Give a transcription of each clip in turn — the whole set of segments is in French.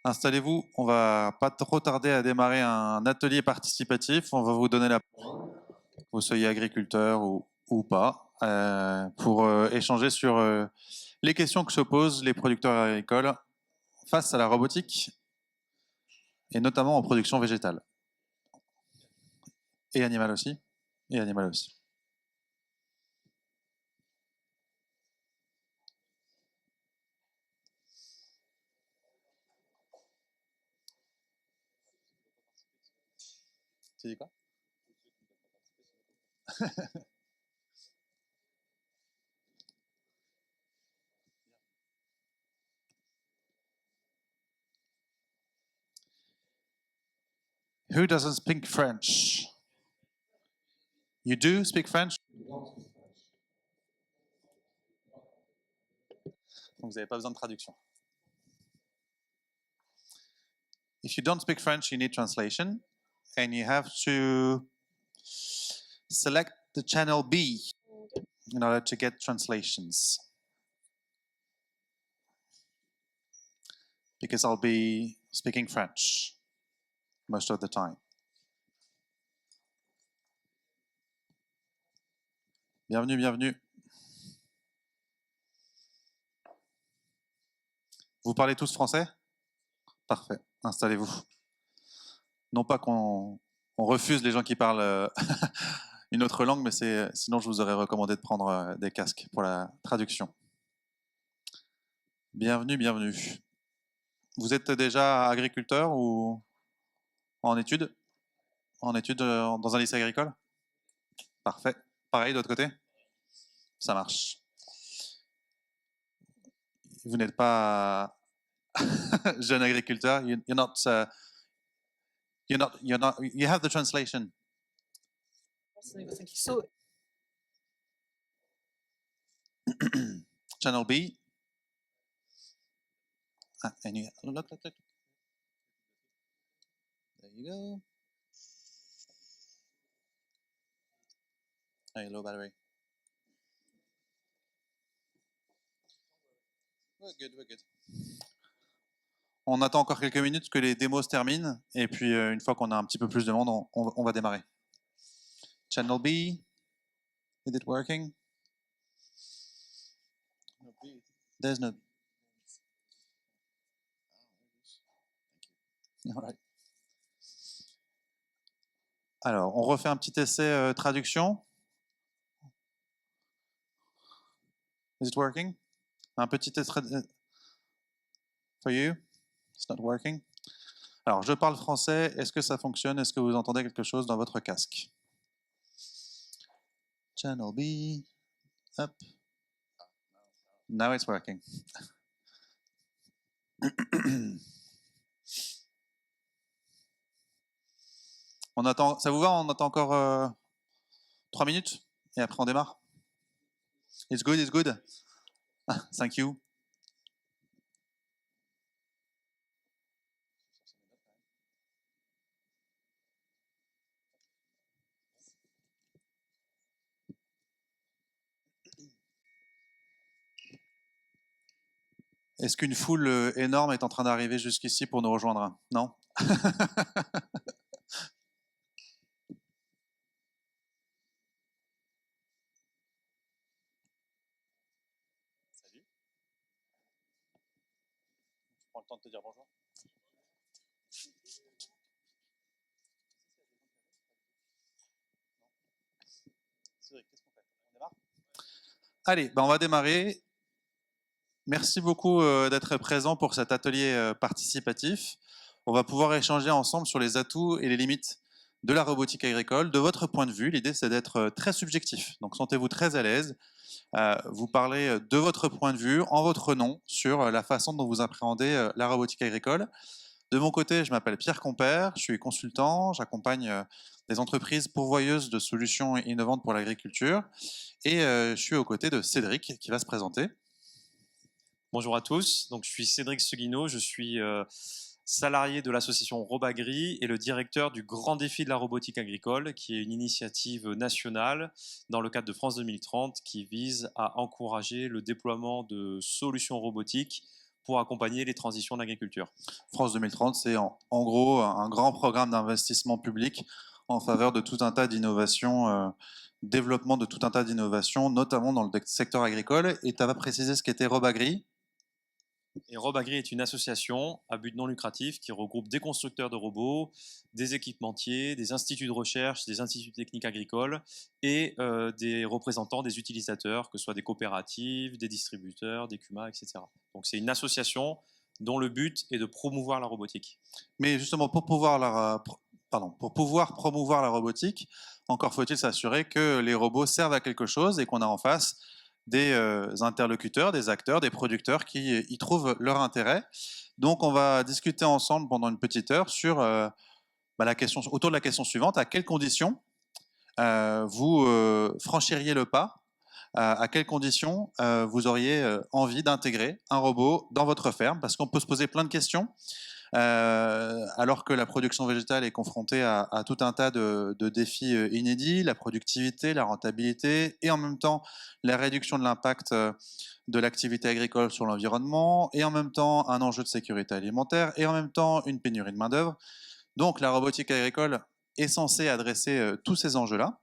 Installez-vous, on va pas trop tarder à démarrer un atelier participatif. On va vous donner la parole, que vous soyez agriculteur ou pas, pour échanger sur les questions que se posent les producteurs agricoles face à la robotique, et notamment en production végétale. Et animale aussi. Et animale aussi. Tu dis quoi? Who doesn't speak French? You do speak French? Donc vous n'avez pas besoin de traduction. If you don't speak French, you need translation, and you have to select the channel B in order to get translations. Because I'll be speaking French most of the time. Bienvenue, bienvenue. Vous parlez tous français? Parfait, installez-vous. Non pas qu'on refuse les gens qui parlent une autre langue, mais sinon je vous aurais recommandé de prendre des casques pour la traduction. Bienvenue, bienvenue. Vous êtes déjà agriculteur ou en études? En études dans un lycée agricole? Parfait. Pareil de l'autre côté? Ça marche. Vous n'êtes pas jeune agriculteur. You're not. You're not. You have the translation. So, Channel B. And you look. There you go. Hey, low battery. We're good. On attend encore quelques minutes que les démos se terminent, et puis une fois qu'on a un petit peu plus de monde, on va démarrer. Channel B, is it working? There's no. All right. Alors, on refait un petit essai traduction. Is it working? Un petit essai for you? It's not working. Alors, je parle français. Est-ce que ça fonctionne? Est-ce que vous entendez quelque chose dans votre casque? Channel B. Up. Now it's working. On attend. Ça vous va? On attend encore 3 minutes et après on démarre. It's good. It's good. Thank you. Est-ce qu'une foule énorme est en train d'arriver jusqu'ici pour nous rejoindre? Non? Salut. Je prends le temps de te dire bonjour. Cédric, qu'est-ce qu'on fait? On démarre? Allez, on va démarrer. Merci beaucoup d'être présent pour cet atelier participatif. On va pouvoir échanger ensemble sur les atouts et les limites de la robotique agricole. De votre point de vue, l'idée c'est d'être très subjectif. Donc sentez-vous très à l'aise. Vous parlez de votre point de vue, en votre nom, sur la façon dont vous appréhendez la robotique agricole. De mon côté, je m'appelle Pierre Compère, je suis consultant, j'accompagne des entreprises pourvoyeuses de solutions innovantes pour l'agriculture. Et je suis aux côtés de Cédric qui va se présenter. Bonjour à tous, donc je suis Cédric Seguino, je suis salarié de l'association Robagri et le directeur du Grand Défi de la robotique agricole, qui est une initiative nationale dans le cadre de France 2030 qui vise à encourager le déploiement de solutions robotiques pour accompagner les transitions d'agriculture. France 2030, c'est en gros un grand programme d'investissement public en faveur de tout un tas d'innovations, développement de tout un tas d'innovations, notamment dans le secteur agricole. Et tu vas préciser ce qu'était Robagri. Et Robagri est une association à but non lucratif qui regroupe des constructeurs de robots, des équipementiers, des instituts de recherche, des instituts techniques agricoles et des représentants des utilisateurs, que ce soit des coopératives, des distributeurs, des CUMA, etc. Donc c'est une association dont le but est de promouvoir la robotique. Mais justement, pour pouvoir promouvoir la robotique, encore faut-il s'assurer que les robots servent à quelque chose et qu'on a en face des interlocuteurs, des acteurs, des producteurs qui y trouvent leur intérêt. Donc on va discuter ensemble pendant une petite heure sur autour de la question suivante: à quelles conditions vous franchiriez le pas, à quelles conditions vous auriez envie d'intégrer un robot dans votre ferme? Parce qu'on peut se poser plein de questions. Alors que la production végétale est confrontée à tout un tas de défis inédits, la productivité, la rentabilité, et en même temps la réduction de l'impact de l'activité agricole sur l'environnement, et en même temps un enjeu de sécurité alimentaire, et en même temps une pénurie de main-d'œuvre. Donc la robotique agricole est censée adresser tous ces enjeux-là.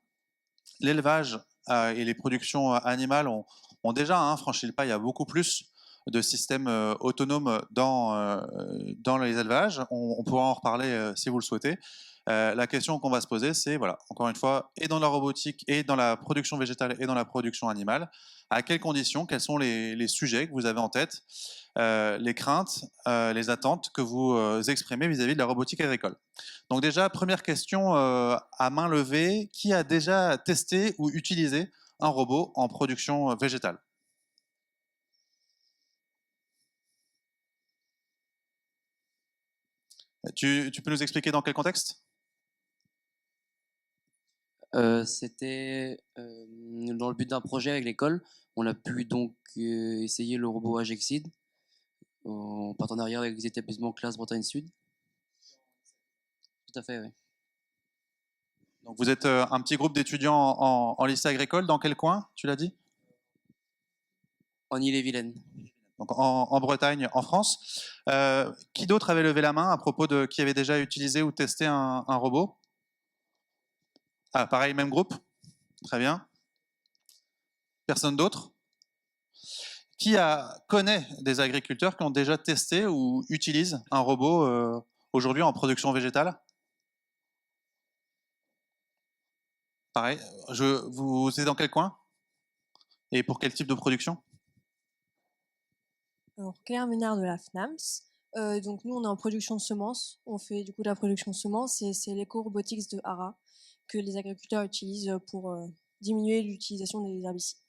L'élevage et les productions animales ont déjà franchi le pas. Il y a beaucoup plus de systèmes autonomes dans les élevages. On pourra en reparler si vous le souhaitez. La question qu'on va se poser, c'est, voilà, encore une fois, et dans la robotique, et dans la production végétale, et dans la production animale, à quelles conditions, quels sont les sujets que vous avez en tête, les craintes, les attentes que vous exprimez vis-à-vis de la robotique agricole. Donc déjà, première question à main levée: qui a déjà testé ou utilisé un robot en production végétale? Tu peux nous expliquer dans quel contexte? C'était dans le but d'un projet avec l'école. On a pu donc essayer le robot Agexid en partenariat avec les établissements Classe Bretagne Sud. Tout à fait, oui. Donc vous êtes un petit groupe d'étudiants en lycée agricole. Dans quel coin, tu l'as dit? En Ille-et-Vilaine. Donc en Bretagne, en France. Qui d'autre avait levé la main à propos de qui avait déjà utilisé ou testé un robot? Ah, pareil, même groupe? Très bien. Personne d'autre? Qui connaît des agriculteurs qui ont déjà testé ou utilisent un robot aujourd'hui en production végétale? Pareil. Vous êtes dans quel coin? Et pour quel type de production? Alors, Claire Ménard de la FNAMS. Donc nous, on est en production de semences. On fait du coup de la production de semences et c'est l'éco-robotics de Hara que les agriculteurs utilisent pour diminuer l'utilisation des herbicides.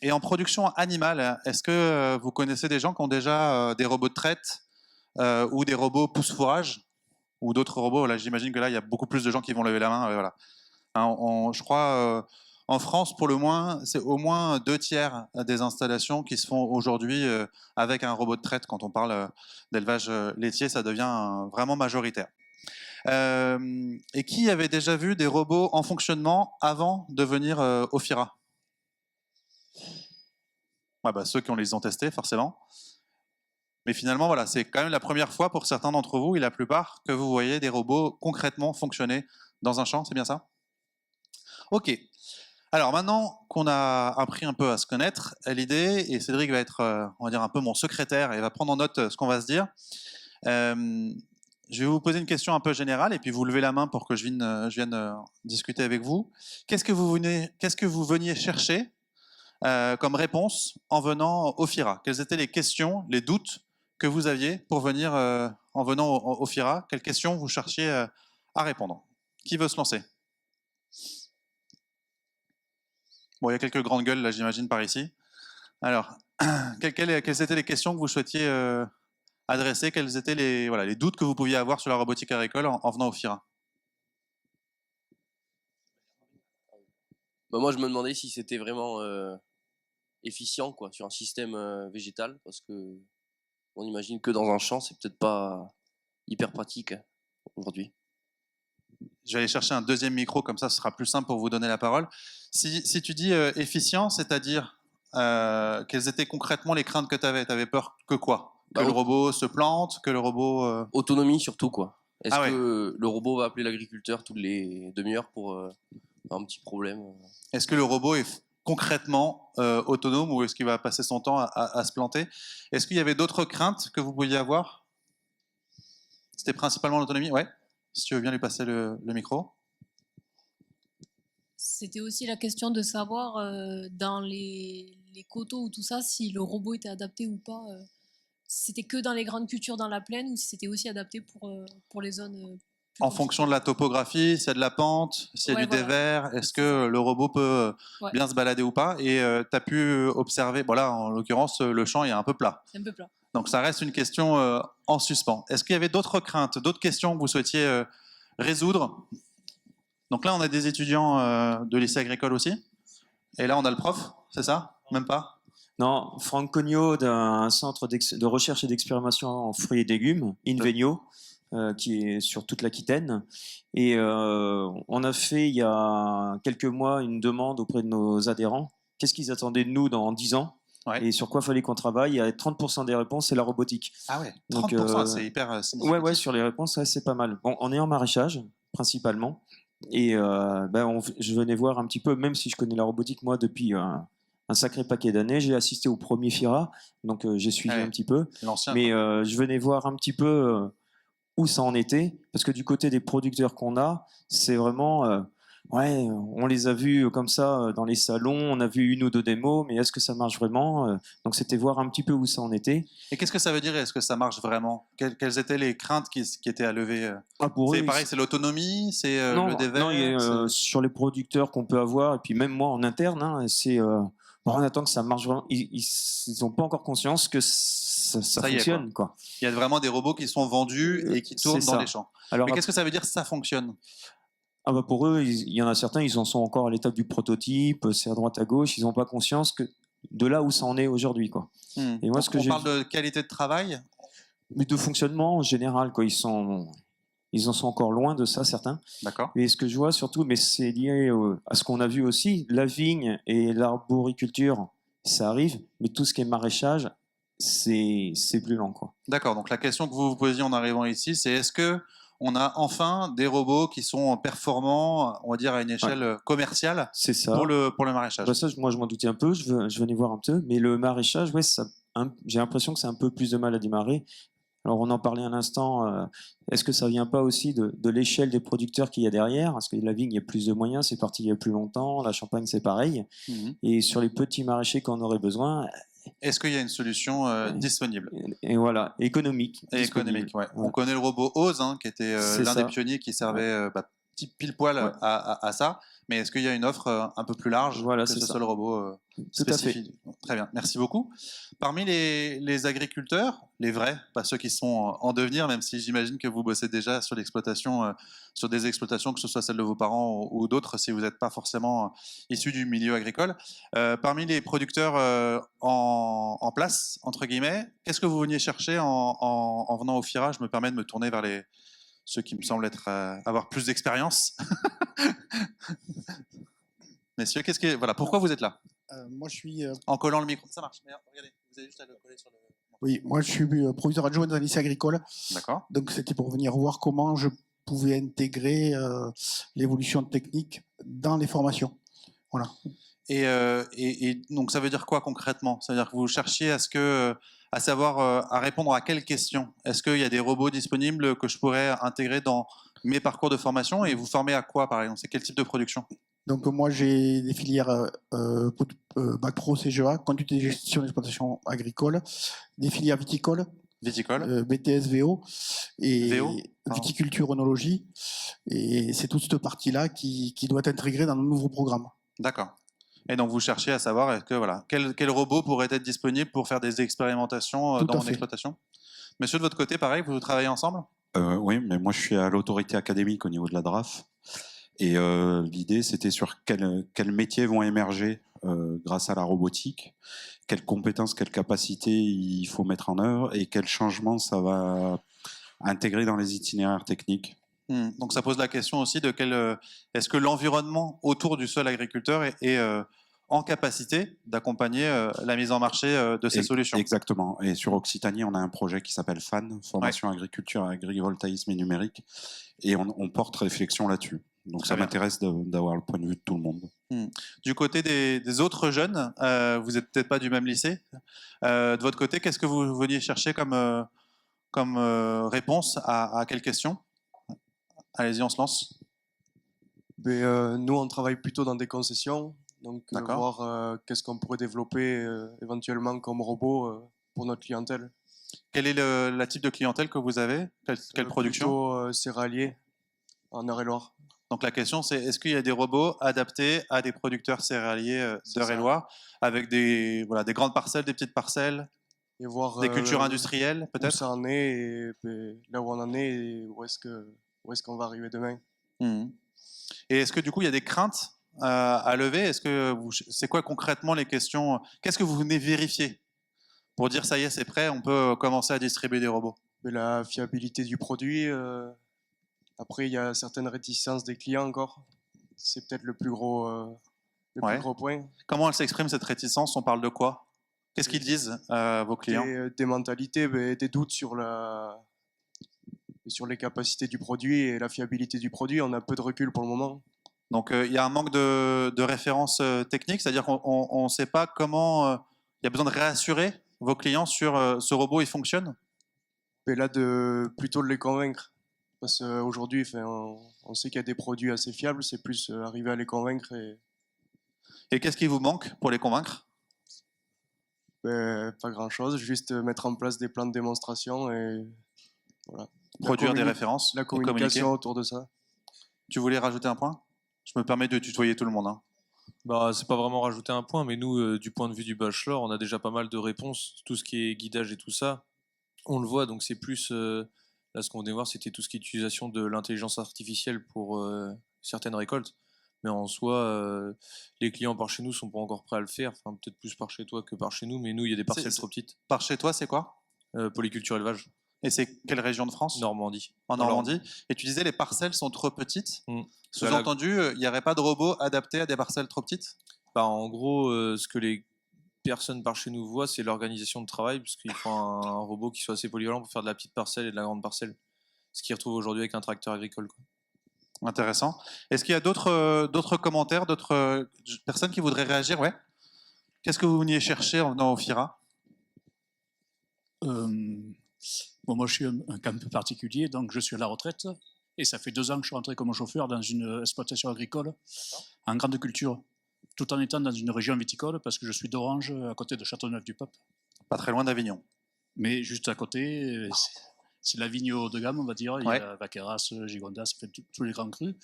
Et en production animale, est-ce que vous connaissez des gens qui ont déjà des robots de traite ou des robots pousse-fourrage ou d'autres robots? Là, j'imagine que là, il y a beaucoup plus de gens qui vont lever la main. Voilà. Je crois, en France, pour le moins, c'est au moins 2/3 des installations qui se font aujourd'hui avec un robot de traite. Quand on parle d'élevage laitier, ça devient vraiment majoritaire. Et qui avait déjà vu des robots en fonctionnement avant de venir au FIRA? Ceux qui les ont testés, forcément. Mais finalement, voilà, c'est quand même la première fois pour certains d'entre vous, et la plupart, que vous voyez des robots concrètement fonctionner dans un champ, c'est bien ça? Ok. Alors maintenant qu'on a appris un peu à se connaître, l'idée, et Cédric va être, on va dire, un peu mon secrétaire et va prendre en note ce qu'on va se dire. Je vais vous poser une question un peu générale et puis vous levez la main pour que je vienne discuter avec vous. Qu'est-ce que vous veniez chercher comme réponse en venant au FIRA? Quelles étaient les questions, les doutes que vous aviez pour venir en venant au FIRA? Quelles questions vous cherchiez à répondre? Qui veut se lancer? Bon, il y a quelques grandes gueules là, j'imagine, par ici. Alors, quelles étaient les questions que vous souhaitiez adresser? Quels étaient les doutes que vous pouviez avoir sur la robotique agricole en venant au FIRA? Moi, je me demandais si c'était vraiment efficient sur un système végétal, parce que on imagine que dans un champ, c'est peut-être pas hyper pratique aujourd'hui. Je vais aller chercher un deuxième micro, comme ça ce sera plus simple pour vous donner la parole. Si tu dis efficient, c'est-à-dire quelles étaient concrètement les craintes que tu avais? Tu avais peur que quoi? Que Bah, le au- robot se plante? Que le robot... Autonomie surtout, quoi. Est-ce Ah ouais. que le robot va appeler l'agriculteur toutes les demi-heures pour un petit problème Est-ce que le robot est concrètement autonome ou est-ce qu'il va passer son temps à se planter? Est-ce qu'il y avait d'autres craintes que vous pouviez avoir? C'était principalement l'autonomie? Ouais. Si tu veux bien lui passer le micro. C'était aussi la question de savoir dans les coteaux ou tout ça, si le robot était adapté ou pas. Si c'était que dans les grandes cultures dans la plaine ou si c'était aussi adapté pour les zones plus En fonction de la topographie, s'il y a de la pente, s'il y a Ouais, du voilà. dévers, est-ce que le robot peut Ouais. bien se balader ou pas? Et tu as pu observer, voilà, en l'occurrence, le champ est un peu plat. C'est un peu plat. Donc ça reste une question en suspens. Est-ce qu'il y avait d'autres craintes, d'autres questions que vous souhaitiez résoudre? Donc là, on a des étudiants de lycée agricole aussi. Et là, on a le prof, c'est ça? Même pas? Non, Franck Cognot d'un centre de recherche et d'expérimentation en fruits et légumes, Invegno, qui est sur toute l'Aquitaine. Et on a fait il y a quelques mois une demande auprès de nos adhérents. Qu'est-ce qu'ils attendaient de nous dans 10 ans? Ouais. Et sur quoi fallait qu'on travaille? Il y a 30% des réponses, c'est la robotique. Ah ouais, 30%, Donc, c'est hyper significatif. Ouais, sur les réponses, ouais, c'est pas mal. Bon, on est en maraîchage, principalement. Et je venais voir un petit peu, même si je connais la robotique, moi, depuis un sacré paquet d'années. J'ai assisté au premier FIRA, donc j'ai suivi Ouais. un petit peu. L'ancien. Mais je venais voir un petit peu où ça en était, parce que du côté des producteurs qu'on a, c'est vraiment... ouais, on les a vus comme ça dans les salons, on a vu une ou deux démos, mais est-ce que ça marche vraiment? Donc c'était voir un petit peu où ça en était. Et qu'est-ce que ça veut dire? Est-ce que ça marche vraiment? Quelles étaient les craintes qui étaient à lever? Pour eux, C'est pareil, c'est l'autonomie, c'est non, le dévers. non, sur les producteurs qu'on peut avoir, et puis même moi en interne, hein, c'est bon, on attend que ça marche vraiment. Ils n'ont pas encore conscience que ça Ça y est, fonctionne, quoi. Il y a vraiment des robots qui sont vendus et qui tournent C'est dans ça. les champs. Alors, Mais qu'est-ce que ça veut dire ça fonctionne? pour eux, il y en a certains, ils en sont encore à l'étape du prototype, c'est à droite à gauche, ils n'ont pas conscience que de là où ça en est aujourd'hui, quoi. Et moi, Donc, on parle de qualité de travail? Mais de fonctionnement en général, quoi. Ils en sont encore loin de ça, certains. D'accord. Et ce que je vois surtout, mais c'est lié à ce qu'on a vu aussi, la vigne et l'arboriculture, ça arrive, mais tout ce qui est maraîchage, c'est plus lent, quoi. D'accord. Donc la question que vous vous posiez en arrivant ici, c'est est-ce que on a enfin des robots qui sont performants, on va dire à une échelle commerciale, C'est ça. pour le maraîchage? Bah ça, moi, je m'en doutais un peu, je venais voir un peu, mais le maraîchage, ouais, j'ai l'impression que c'est un peu plus de mal à démarrer. Alors, on en parlait un instant, est-ce que ça vient pas aussi de l'échelle des producteurs qu'il y a derrière? Parce que la vigne, il y a plus de moyens, c'est parti il y a plus longtemps, la champagne, c'est pareil. Et sur les petits maraîchers qu'on aurait besoin... Est-ce qu'il y a une solution disponible? Et voilà, économique. Et économique, ouais. On connaît le robot Ose, hein, qui était l'un des pionniers qui servait pile poil à ça. Mais est-ce qu'il y a une offre un peu plus large que ce seul robot spécifique? Très bien, merci beaucoup. Parmi les agriculteurs, les vrais, pas ceux qui sont en devenir, même si j'imagine que vous bossez déjà sur l'exploitation, sur des exploitations, que ce soit celles de vos parents ou d'autres, si vous n'êtes pas forcément issus du milieu agricole. Parmi les producteurs en place, entre guillemets, qu'est-ce que vous veniez chercher en venant au FIRA? Je me permets de me tourner vers ceux qui me semblent avoir plus d'expérience. Messieurs, voilà, pourquoi vous êtes là? Moi, je suis. En collant le micro, ça marche. Mais regardez, vous avez juste à le coller sur le. Oui, moi, je suis proviseur adjoint dans un lycée agricole. D'accord. Donc, c'était pour venir voir comment je pouvais intégrer l'évolution technique dans les formations. Voilà. Et donc, ça veut dire quoi concrètement? Ça veut dire que vous cherchiez à savoir, à répondre à quelles questions? Est-ce qu'il y a des robots disponibles que je pourrais intégrer dans mes parcours de formation? Et vous formez à quoi, par exemple? C'est quel type de production? Donc, moi, j'ai des filières Bac Pro CGA, conduite et gestion d'exploitation agricole, des filières viticoles, BTS VO et viticulture œnologie. Et c'est toute cette partie-là qui doit être intégrée dans le nouveau programme. D'accord. Et donc, vous cherchez à savoir est-ce que, voilà, quel robot pourrait être disponible pour faire des expérimentations dans mon exploitation? Monsieur, de votre côté, pareil, vous travaillez ensemble? Oui, mais moi, je suis à l'autorité académique au niveau de la DRAF. Et l'idée, c'était sur quels métiers vont émerger grâce à la robotique, quelles compétences, quelles capacités il faut mettre en œuvre et quels changements ça va intégrer dans les itinéraires techniques. Donc ça pose la question aussi de est-ce que l'environnement autour du seul agriculteur est en capacité d'accompagner la mise en marché de ces solutions. Exactement. Et sur Occitanie, on a un projet qui s'appelle FAN, Formation Agriculture, Agrivoltaïsme et Numérique, et on porte réflexion là-dessus. Donc ça m'intéresse d'avoir le point de vue de tout le monde. Du côté des autres jeunes, vous n'êtes peut-être pas du même lycée. De votre côté, qu'est-ce que vous veniez chercher comme réponse à quelle question? Allez-y, on se lance. Nous, on travaille plutôt dans des concessions, donc voir qu'est-ce qu'on pourrait développer éventuellement comme robot pour notre clientèle. Quel est le type de clientèle que vous avez? Quelle production? Plutôt céréalier, en Eure-et-Loire. Donc la question, c'est est-ce qu'il y a des robots adaptés à des producteurs céréaliers d'Eure-et-Loire avec des grandes parcelles, des petites parcelles, et voir des cultures industrielles peut-être? Où ça en est, et là où on en est, et où est-ce qu'on va arriver demain. Et est-ce que du coup il y a des craintes à lever? C'est quoi concrètement les questions? Qu'est-ce que vous venez vérifier pour dire ça y est, c'est prêt, on peut commencer à distribuer des robots? La fiabilité du produit. Après, il y a certaines réticences des clients encore. C'est peut-être le plus gros point. Comment elle s'exprime cette réticence? On parle de quoi? Qu'est-ce qu'ils disent, vos clients? Des mentalités, des doutes sur les capacités du produit et la fiabilité du produit. On a peu de recul pour le moment. Donc il y a un manque de références techniques, c'est-à-dire qu'on ne sait pas comment... Il y a besoin de réassurer vos clients sur ce robot, il fonctionne? Et là, plutôt de les convaincre. Parce qu'aujourd'hui, on sait qu'il y a des produits assez fiables, c'est plus arriver à les convaincre. Et qu'est-ce qui vous manque pour les convaincre? Pas grand-chose, juste mettre en place des plans de démonstration et voilà. Produire des références. La communication autour de ça. Tu voulais rajouter un point? Je me permets de tutoyer tout le monde. C'est pas vraiment rajouter un point, mais nous, du point de vue du bachelor, on a déjà pas mal de réponses. Tout ce qui est guidage et tout ça, on le voit, donc c'est plus... Là, ce qu'on venait voir, c'était tout ce qui est utilisation de l'intelligence artificielle pour certaines récoltes. Mais en soi, les clients par chez nous sont pas encore prêts à le faire. Enfin, peut-être plus par chez toi que par chez nous, mais nous, il y a des parcelles trop petites. Par chez toi, c'est quoi? Polyculture élevage. Et c'est quelle région de France? Normandie. En Normandie. Et tu disais les parcelles sont trop petites. Sous-entendu, il n'y aurait pas de robot adapté à des parcelles trop petites? En gros, ce que les personnes par chez nous voient, c'est l'organisation de travail, parce qu'il faut un robot qui soit assez polyvalent pour faire de la petite parcelle et de la grande parcelle. Ce qu'ils retrouvent aujourd'hui avec un tracteur agricole. Intéressant. Est-ce qu'il y a d'autres commentaires, d'autres personnes qui voudraient réagir? Ouais. Qu'est-ce que vous veniez chercher en venant au FIRA? Moi, je suis un cas un peu particulier, donc je suis à la retraite, et ça fait 2 ans que je suis rentré comme chauffeur dans une exploitation agricole en grande culture, tout en étant dans une région viticole, parce que je suis d'Orange, à côté de Châteauneuf-du-Pape. Pas très loin d'Avignon. Mais juste à côté, c'est la vigne haut de gamme, on va dire. Il y a Vaqueras, Gigondas, ça fait tous les grands crus.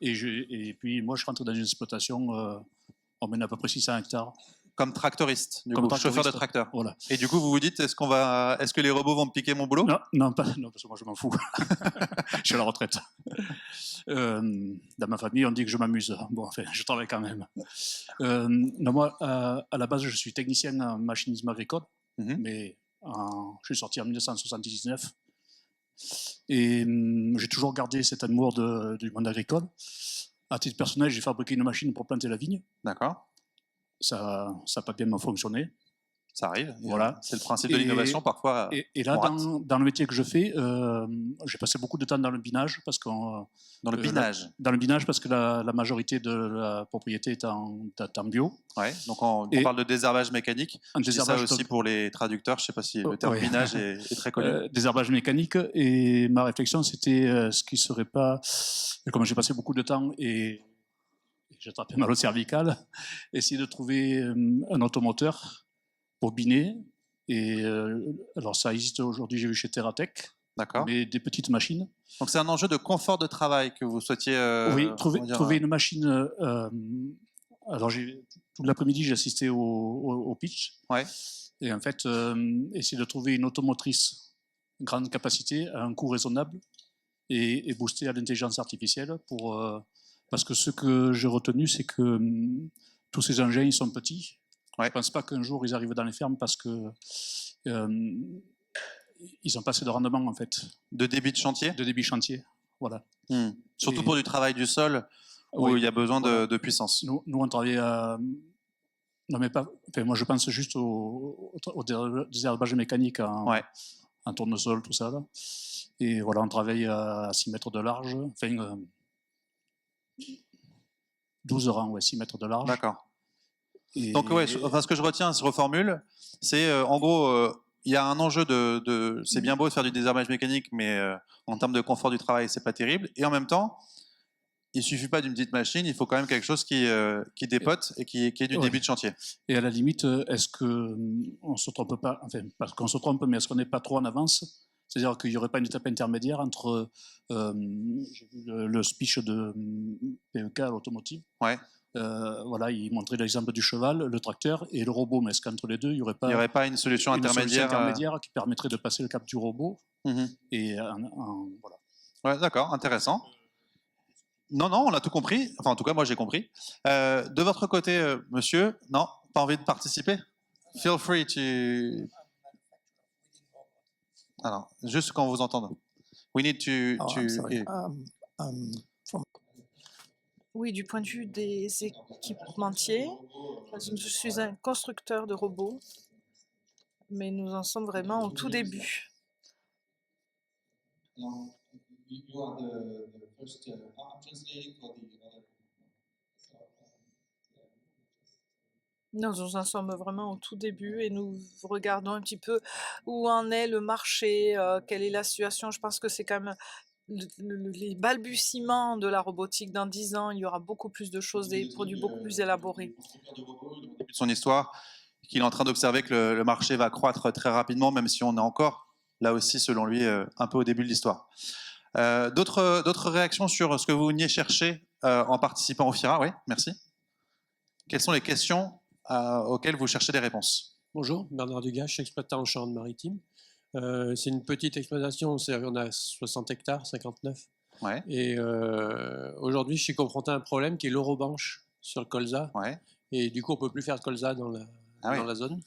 Et puis, moi, je rentre dans une exploitation, on mène à peu près 600 hectares. Comme tractoriste, chauffeur de tracteur. Voilà. Et du coup, vous vous dites, est-ce que les robots vont me piquer mon boulot? Non, parce que moi je m'en fous. Je suis à la retraite. Dans ma famille, on dit que je m'amuse. Bon, enfin, je travaille quand même. Non, moi, à la base, je suis technicien en machinisme agricole, mais je suis sorti en 1979. Et j'ai toujours gardé cet amour du monde agricole. À titre personnel, j'ai fabriqué une machine pour planter la vigne. D'accord. Ça n'a pas bien fonctionné. Ça arrive. Voilà. C'est le principe de l'innovation, parfois. Et là, dans le métier que je fais, j'ai passé beaucoup de temps dans le binage. Dans le binage Dans le binage, parce que la majorité de la propriété est en bio. Ouais, donc on parle de désherbage mécanique. Je dis ça aussi pour les traducteurs. Je ne sais pas si le terme binage est très connu. Désherbage mécanique. Et ma réflexion, c'était ce qui ne serait pas... Comme j'ai passé beaucoup de temps et j'ai attrapé mal au cervical, essayer de trouver un automoteur pour biner. Et alors ça existe aujourd'hui, j'ai vu chez Terratech. D'accord. Mais des petites machines. Donc c'est un enjeu de confort de travail que vous souhaitiez... oui, trouver une machine... alors tout l'après-midi, j'ai assisté au pitch. Ouais. Et en fait, essayer de trouver une automotrice grande capacité à un coût raisonnable et boostée à l'intelligence artificielle parce que ce que j'ai retenu, c'est que tous ces engins, ils sont petits. Ouais. Je ne pense pas qu'un jour, ils arrivent dans les fermes parce que ils n'ont pas assez de rendement, en fait. De débit de chantier? De débit chantier, voilà. Surtout pour du travail du sol, où il y a besoin de puissance. Nous, on travaille Non, mais pas. Enfin, moi, je pense juste au désherbage mécanique en tournesol, tout ça. Là. Et voilà, on travaille à 6 mètres de large. Enfin, 12 rangs, 6 mètres de large. D'accord. Donc, ce que je retiens, je reformule, c'est en gros, il y a un enjeu c'est bien beau de faire du désherbage mécanique, mais en termes de confort du travail, c'est pas terrible. Et en même temps, il suffit pas d'une petite machine, il faut quand même quelque chose qui dépote et qui est du début de chantier. Et à la limite, est-ce qu'on se trompe pas, enfin, parce qu'on se trompe, mais est-ce qu'on n'est pas trop en avance? C'est-à-dire qu'il n'y aurait pas une étape intermédiaire entre j'ai vu le speech de PEK à l'automotive. Ouais. Voilà, il montrait l'exemple du cheval, le tracteur et le robot. Mais est-ce qu'entre les deux, il n'y aurait pas une solution intermédiaire qui permettrait de passer le cap du robot et voilà. Ouais, d'accord, intéressant. Non, on a tout compris. Enfin, en tout cas, moi, j'ai compris. De votre côté, monsieur, non, pas envie de participer? Feel free to... Alors, juste quand vous entendez. We need to... Oui, du point de vue des équipementiers, je suis un constructeur de robots, mais nous en sommes vraiment au tout début. Nous en sommes vraiment au tout début et nous regardons un petit peu où en est le marché, quelle est la situation. Je pense que c'est quand même les balbutiements de la robotique. Dans 10 ans, il y aura beaucoup plus de choses, des produits beaucoup plus élaborés. Au début de son histoire, qu'il est en train d'observer que le marché va croître très rapidement, même si on est encore, là aussi, selon lui, un peu au début de l'histoire. D'autres réactions sur ce que vous veniez chercher en participant au FIRA? Oui, merci. Quelles sont les questions auxquelles vous cherchez des réponses? Bonjour, Bernard Dugas, je suis exploitant en Charente-Maritime. C'est une petite exploitation, on a 60 hectares, 59. Ouais. Et aujourd'hui, je suis confronté à un problème qui est l'eurobanche sur le colza. Ouais. Et du coup, on ne peut plus faire de colza dans la zone.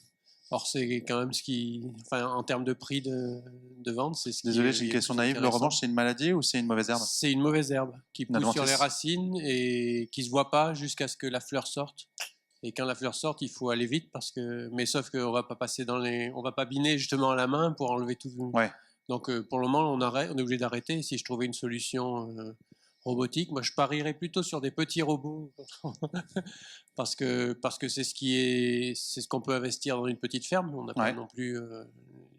Or, c'est quand même ce qui... Enfin, en termes de prix de vente, c'est ce qui... Désolé, j'ai une question naïve. L'eurobanche, c'est une maladie ou c'est une mauvaise herbe? C'est une mauvaise herbe qui pousse sur les racines et qui ne se voit pas jusqu'à ce que la fleur sorte. Et quand la fleur sort, il faut aller vite mais sauf qu'on va pas passer on va pas biner justement à la main pour enlever tout. Ouais. Donc pour le moment, on est obligé d'arrêter. Si je trouvais une solution robotique, moi je parierais plutôt sur des petits robots parce que c'est ce qu'on peut investir dans une petite ferme. On n'a pas non plus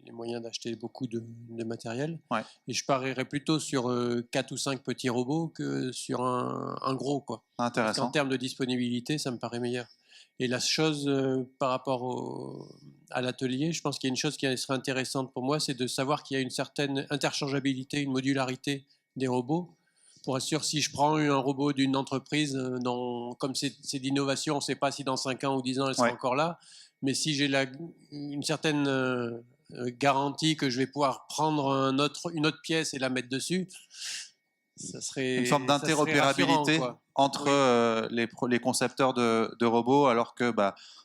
les moyens d'acheter beaucoup de matériel. Ouais. Et je parierais plutôt sur 4 ou 5 petits robots que sur un gros quoi. Intéressant. En termes de disponibilité, ça me paraît meilleur. Et la chose par rapport à l'atelier, je pense qu'il y a une chose qui serait intéressante pour moi, c'est de savoir qu'il y a une certaine interchangeabilité, une modularité des robots. Pour être sûr, si je prends un robot d'une entreprise, comme c'est d'innovation, on ne sait pas si dans 5 ans ou 10 ans elle sera encore là, mais si j'ai une certaine garantie que je vais pouvoir prendre une autre pièce et la mettre dessus, ça serait une forme d'interopérabilité entre les concepteurs de robots, alors que,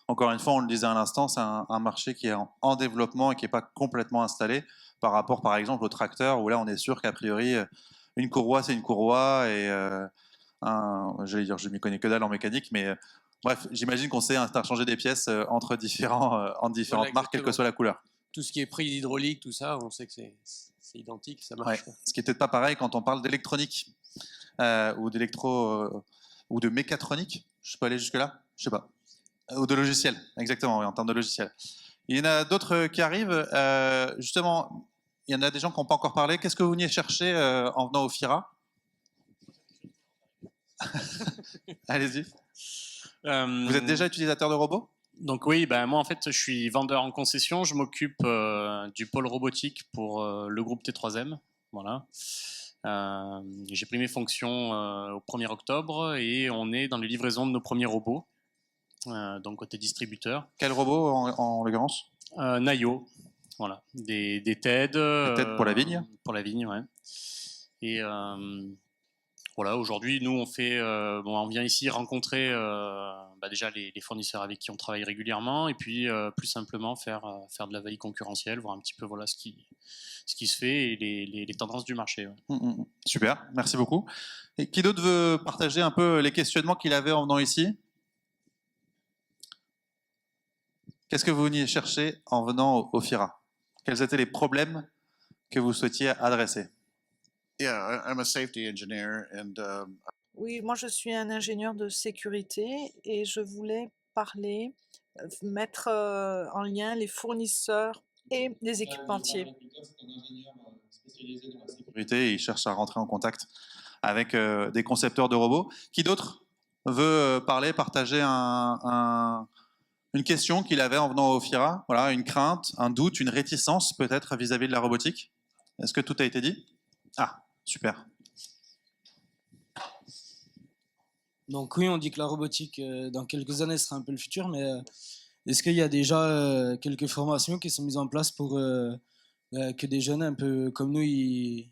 encore une fois, on le disait à l'instant, c'est un marché qui est en développement et qui n'est pas complètement installé par rapport, par exemple, au tracteur, où là, on est sûr qu'a priori, une courroie, c'est une courroie, et j'allais dire, je ne m'y connais que dalle en mécanique, mais bref, j'imagine qu'on sait interchanger des pièces entre différentes marques, quelle que soit la couleur. Tout ce qui est prise hydraulique, tout ça, on sait que c'est identique, ça marche. Ouais. Ce qui n'est peut-être pas pareil quand on parle d'électronique ou d'électro ou de mécatronique. Je peux aller jusque-là? Je sais pas. Ou de logiciel, exactement, oui, en termes de logiciel. Il y en a d'autres qui arrivent. Justement, il y en a des gens qui n'ont pas encore parlé. Qu'est-ce que vous veniez chercher en venant au FIRA? Allez-y. Vous êtes déjà utilisateur de robots? Donc oui, moi en fait je suis vendeur en concession, je m'occupe du pôle robotique pour le groupe T3M. Voilà. J'ai pris mes fonctions au 1er octobre et on est dans les livraisons de nos premiers robots, donc côté distributeur. Quel robot en l'occurrence? Naio, voilà, des TED. Des TED pour la vigne? Pour la vigne, ouais. Et voilà, aujourd'hui, nous, on vient ici rencontrer déjà les fournisseurs avec qui on travaille régulièrement, et puis plus simplement faire de la veille concurrentielle, voir un petit peu ce qui se fait et les tendances du marché. Ouais. Super, merci beaucoup. Et qui d'autre veut partager un peu les questionnements qu'il avait en venant ici? Qu'est-ce que vous veniez chercher en venant au FIRA? Quels étaient les problèmes que vous souhaitiez adresser? Yeah, I'm a safety engineer and Oui, moi je suis un ingénieur de sécurité et je voulais parler, mettre en lien les fournisseurs et les équipementiers. Sécurité, il cherche à rentrer en contact avec des concepteurs de robots. Qui d'autre veut parler, partager une question qu'il avait en venant au FIRA? Voilà, une crainte, un doute, une réticence peut-être vis-à-vis de la robotique? Est-ce que tout a été dit? Ah, super. Donc oui, on dit que la robotique, dans quelques années, sera un peu le futur, mais est-ce qu'il y a déjà quelques formations qui sont mises en place pour que des jeunes un peu comme nous, ils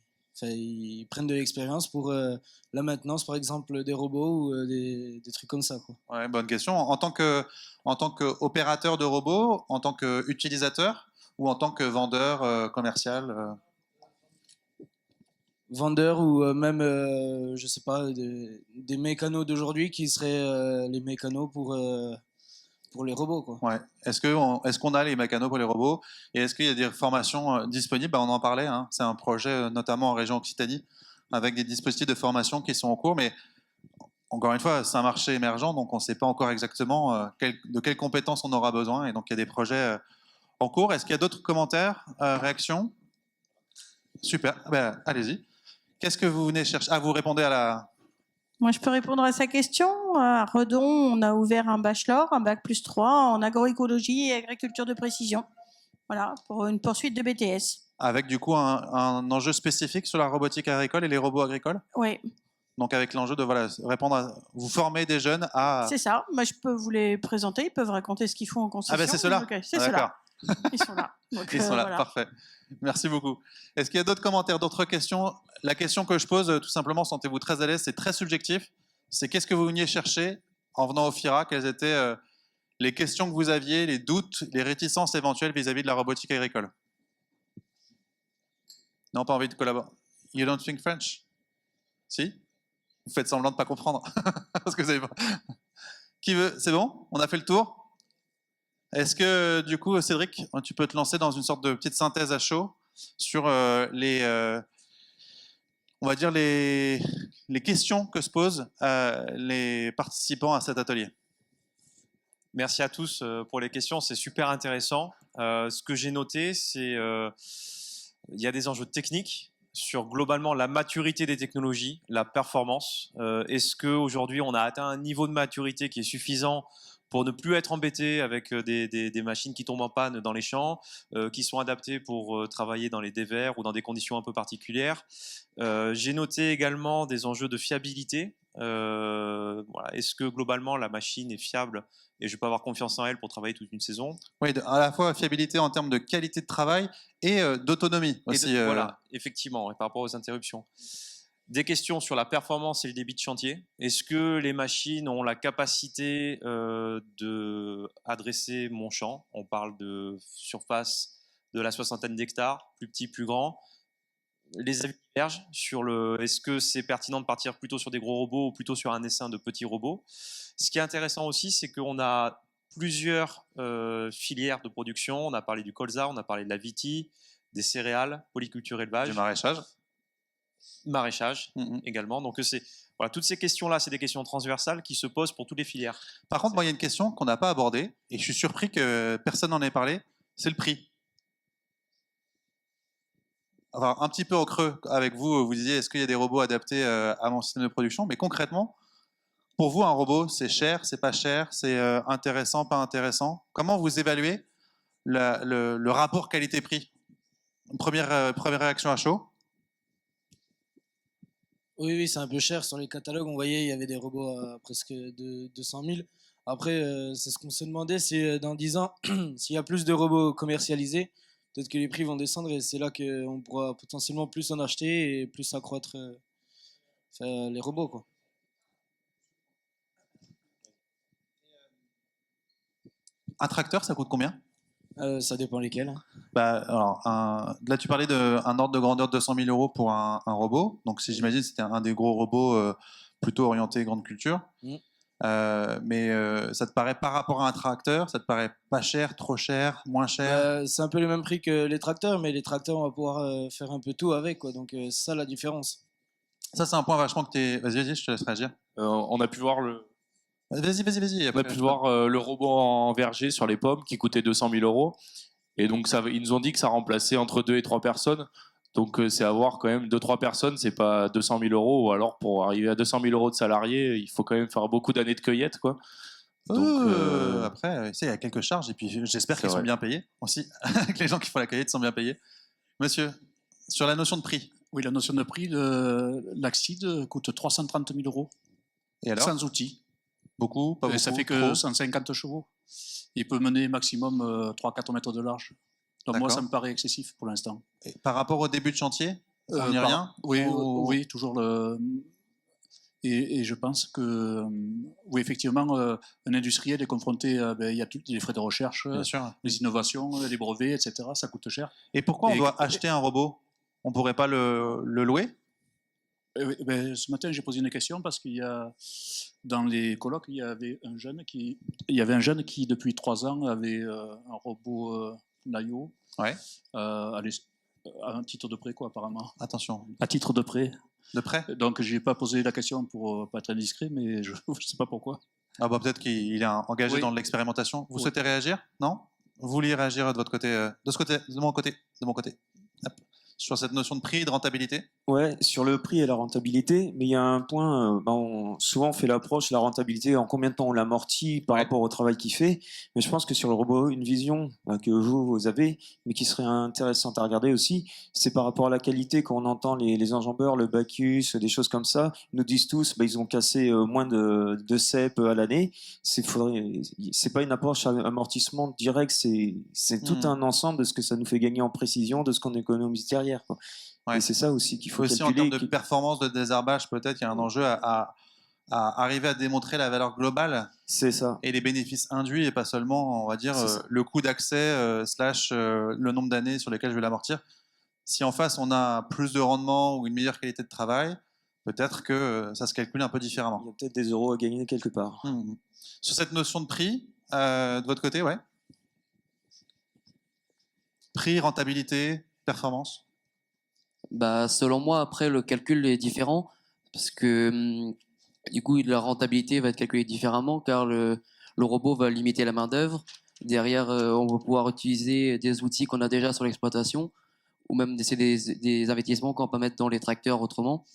prennent de l'expérience pour la maintenance, par exemple, des robots ou des trucs comme ça, quoi. Ouais, bonne question. En tant qu'opérateur de robots, en tant qu'utilisateur ou en tant que vendeur commercial Vendeurs ou même, je sais pas, des mécanos d'aujourd'hui qui seraient les mécanos pour les robots, quoi. Ouais. Est-ce qu'on a les mécanos pour les robots? Et est-ce qu'il y a des formations disponibles? Bah, on en parlait, hein. C'est un projet notamment en région Occitanie avec des dispositifs de formation qui sont en cours, mais encore une fois, c'est un marché émergent, donc on ne sait pas encore exactement de quelles compétences on aura besoin, et donc il y a des projets en cours. Est-ce qu'il y a d'autres commentaires, réactions? Super, ben, allez-y. Qu'est-ce que vous venez chercher? Ah, vous répondez à la... Moi, je peux répondre à sa question. À Redon, on a ouvert un bachelor, un bac plus 3 en agroécologie et agriculture de précision. Voilà, pour une poursuite de BTS. Avec du coup un enjeu spécifique sur la robotique agricole et les robots agricoles? Oui. Donc avec l'enjeu de répondre à... Vous formez des jeunes à... C'est ça. Moi, je peux vous les présenter. Ils peuvent raconter ce qu'ils font en concession. Ah ben c'est cela. Okay. C'est cela. Ils sont là. Donc, ils sont là, voilà. Parfait. Merci beaucoup. Est-ce qu'il y a d'autres commentaires, d'autres questions? La question que je pose, tout simplement, sentez-vous très à l'aise, c'est très subjectif. C'est qu'est-ce que vous veniez chercher en venant au FIRA? Quelles étaient les questions que vous aviez, les doutes, les réticences éventuelles vis-à-vis de la robotique agricole? Non, pas envie de collaborer. You don't speak French? Si? Vous faites semblant de ne pas comprendre. Parce que vous avez pas... Qui veut? C'est bon? On a fait le tour? Est-ce que, du coup, Cédric, tu peux te lancer dans une sorte de petite synthèse à chaud sur on va dire les questions que se posent les participants à cet atelier? Merci à tous pour les questions, c'est super intéressant. Ce que j'ai noté, c'est il y a des enjeux techniques sur globalement la maturité des technologies, la performance. Est-ce qu'aujourd'hui, on a atteint un niveau de maturité qui est suffisant pour ne plus être embêté avec des machines qui tombent en panne dans les champs, qui sont adaptées pour travailler dans les déserts ou dans des conditions un peu particulières. J'ai noté également des enjeux de fiabilité. Voilà. Est-ce que globalement la machine est fiable et je peux avoir confiance en elle pour travailler toute une saison? Oui, à la fois fiabilité en termes de qualité de travail et d'autonomie aussi. Voilà, effectivement, et par rapport aux interruptions. Des questions sur la performance et le débit de chantier. Est-ce que les machines ont la capacité d'adresser mon champ? On parle de surface de la 60aine d'hectares, plus petit, plus grand. Les avis divergent sur est-ce que c'est pertinent de partir plutôt sur des gros robots ou plutôt sur un essaim de petits robots. Ce qui est intéressant aussi, c'est qu'on a plusieurs filières de production. On a parlé du colza, on a parlé de la vitie, des céréales, polyculture élevage. Du maraîchage. Maraîchage également. Donc voilà, toutes ces questions-là, c'est des questions transversales qui se posent pour toutes les filières. Par contre, moi, il y a une question qu'on n'a pas abordée et je suis surpris que personne n'en ait parlé, c'est le prix. Enfin, un petit peu au creux avec vous, vous disiez est-ce qu'il y a des robots adaptés à mon système de production? Mais concrètement, pour vous, un robot, c'est cher, c'est pas cher, c'est intéressant, pas intéressant? Comment vous évaluez le rapport qualité-prix? Première réaction à chaud? Oui, c'est un peu cher. Sur les catalogues, on voyait il y avait des robots à presque 200 000. Après, c'est ce qu'on se demandait, c'est dans 10 ans, s'il y a plus de robots commercialisés, peut-être que les prix vont descendre et c'est là qu'on pourra potentiellement plus en acheter et plus accroître les robots, quoi. Un tracteur, ça coûte combien? Ça dépend lesquels. Bah, alors, là, tu parlais d'un ordre de grandeur de 200 000 € pour un robot. Donc, si j'imagine, c'était un des gros robots plutôt orienté grande culture. Mais ça te paraît, par rapport à un tracteur, ça te paraît pas cher, trop cher, moins cher? C'est un peu le même prix que les tracteurs, mais les tracteurs, on va pouvoir faire un peu tout avec, quoi. Donc c'est ça la différence. Ça, c'est un point vachement que tu es... Vas-y, je te laisse réagir. On a pu voir Vas-y. On a pu voir le robot en verger sur les pommes qui coûtait 200 000 euros. Et donc, ils nous ont dit que ça remplaçait entre 2 et 3 personnes. Donc, c'est à voir quand même. 2-3 personnes, c'est pas 200 000 euros. Ou alors, pour arriver à 200 000 euros de salariés, il faut quand même faire beaucoup d'années de cueillette, quoi. Donc, après, il y a quelques charges. Et puis, j'espère qu'ils sont vrai. bien payés aussi. Que les gens qui font la cueillette sont bien payés. Monsieur, sur la notion de prix. Oui, la notion de prix, l'Axid coûte 330 000 euros. Et alors? Sans outils. Beaucoup, pas beaucoup, Ça fait que trop 150 chevaux. Il peut mener maximum 3-4 mètres de large. Donc moi, D'accord. ça me paraît excessif pour l'instant. Par rapport au début de chantier, on y revient? Oui, toujours le... Et je pense que, oui, effectivement, un industriel est confronté, il y a tous les frais de recherche, Bien sûr. les innovations, les brevets, etc. Ça coûte cher. Et pourquoi on doit acheter un robot? On pourrait pas le louer? Ce matin, j'ai posé une question parce qu'il y a, dans les colloques, il y avait un jeune qui depuis 3 ans, avait un robot Nayo. Ouais. À un titre de prêt, quoi, apparemment. Attention. À titre de prêt. De prêt? Donc, j'ai pas posé la question pour pas être indiscret, mais je ne sais pas pourquoi. Ah bah peut-être qu'il est engagé dans l'expérimentation. Vous souhaitez réagir? Non? Vous vouliez réagir de votre côté, de mon côté. Hop. Sur cette notion de prix, de rentabilité? Ouais, sur le prix et la rentabilité, mais il y a un point, souvent on fait l'approche, la rentabilité, en combien de temps on l'amortit par rapport au travail qu'il fait, mais je pense que sur le robot, une vision que vous avez, mais qui serait intéressante à regarder aussi, c'est par rapport à la qualité. Quand on entend les enjambeurs, le Bacchus, des choses comme ça, ils nous disent tous, ils ont cassé moins de cep à l'année. C'est pas une approche à amortissement direct, c'est tout un ensemble de ce que ça nous fait gagner en précision, de ce qu'on économise derrière, quoi. Ouais. Et c'est ça aussi qu'il faut aussi calculer. en termes de performance de désherbage, peut-être, il y a un enjeu à arriver à démontrer la valeur globale. C'est ça. Et les bénéfices induits et pas seulement, on va dire, le coût d'accès slash le nombre d'années sur lesquelles je vais l'amortir. Si en face on a plus de rendement ou une meilleure qualité de travail, peut-être que ça se calcule un peu différemment. Il y a peut-être des euros à gagner quelque part. Sur cette notion de prix, de votre côté, ouais. Prix, rentabilité, performance. Selon moi, après, le calcul est différent parce que du coup, la rentabilité va être calculée différemment car le robot va limiter la main-d'œuvre. Derrière, on va pouvoir utiliser des outils qu'on a déjà sur l'exploitation ou même des investissements qu'on peut mettre dans les tracteurs autrement.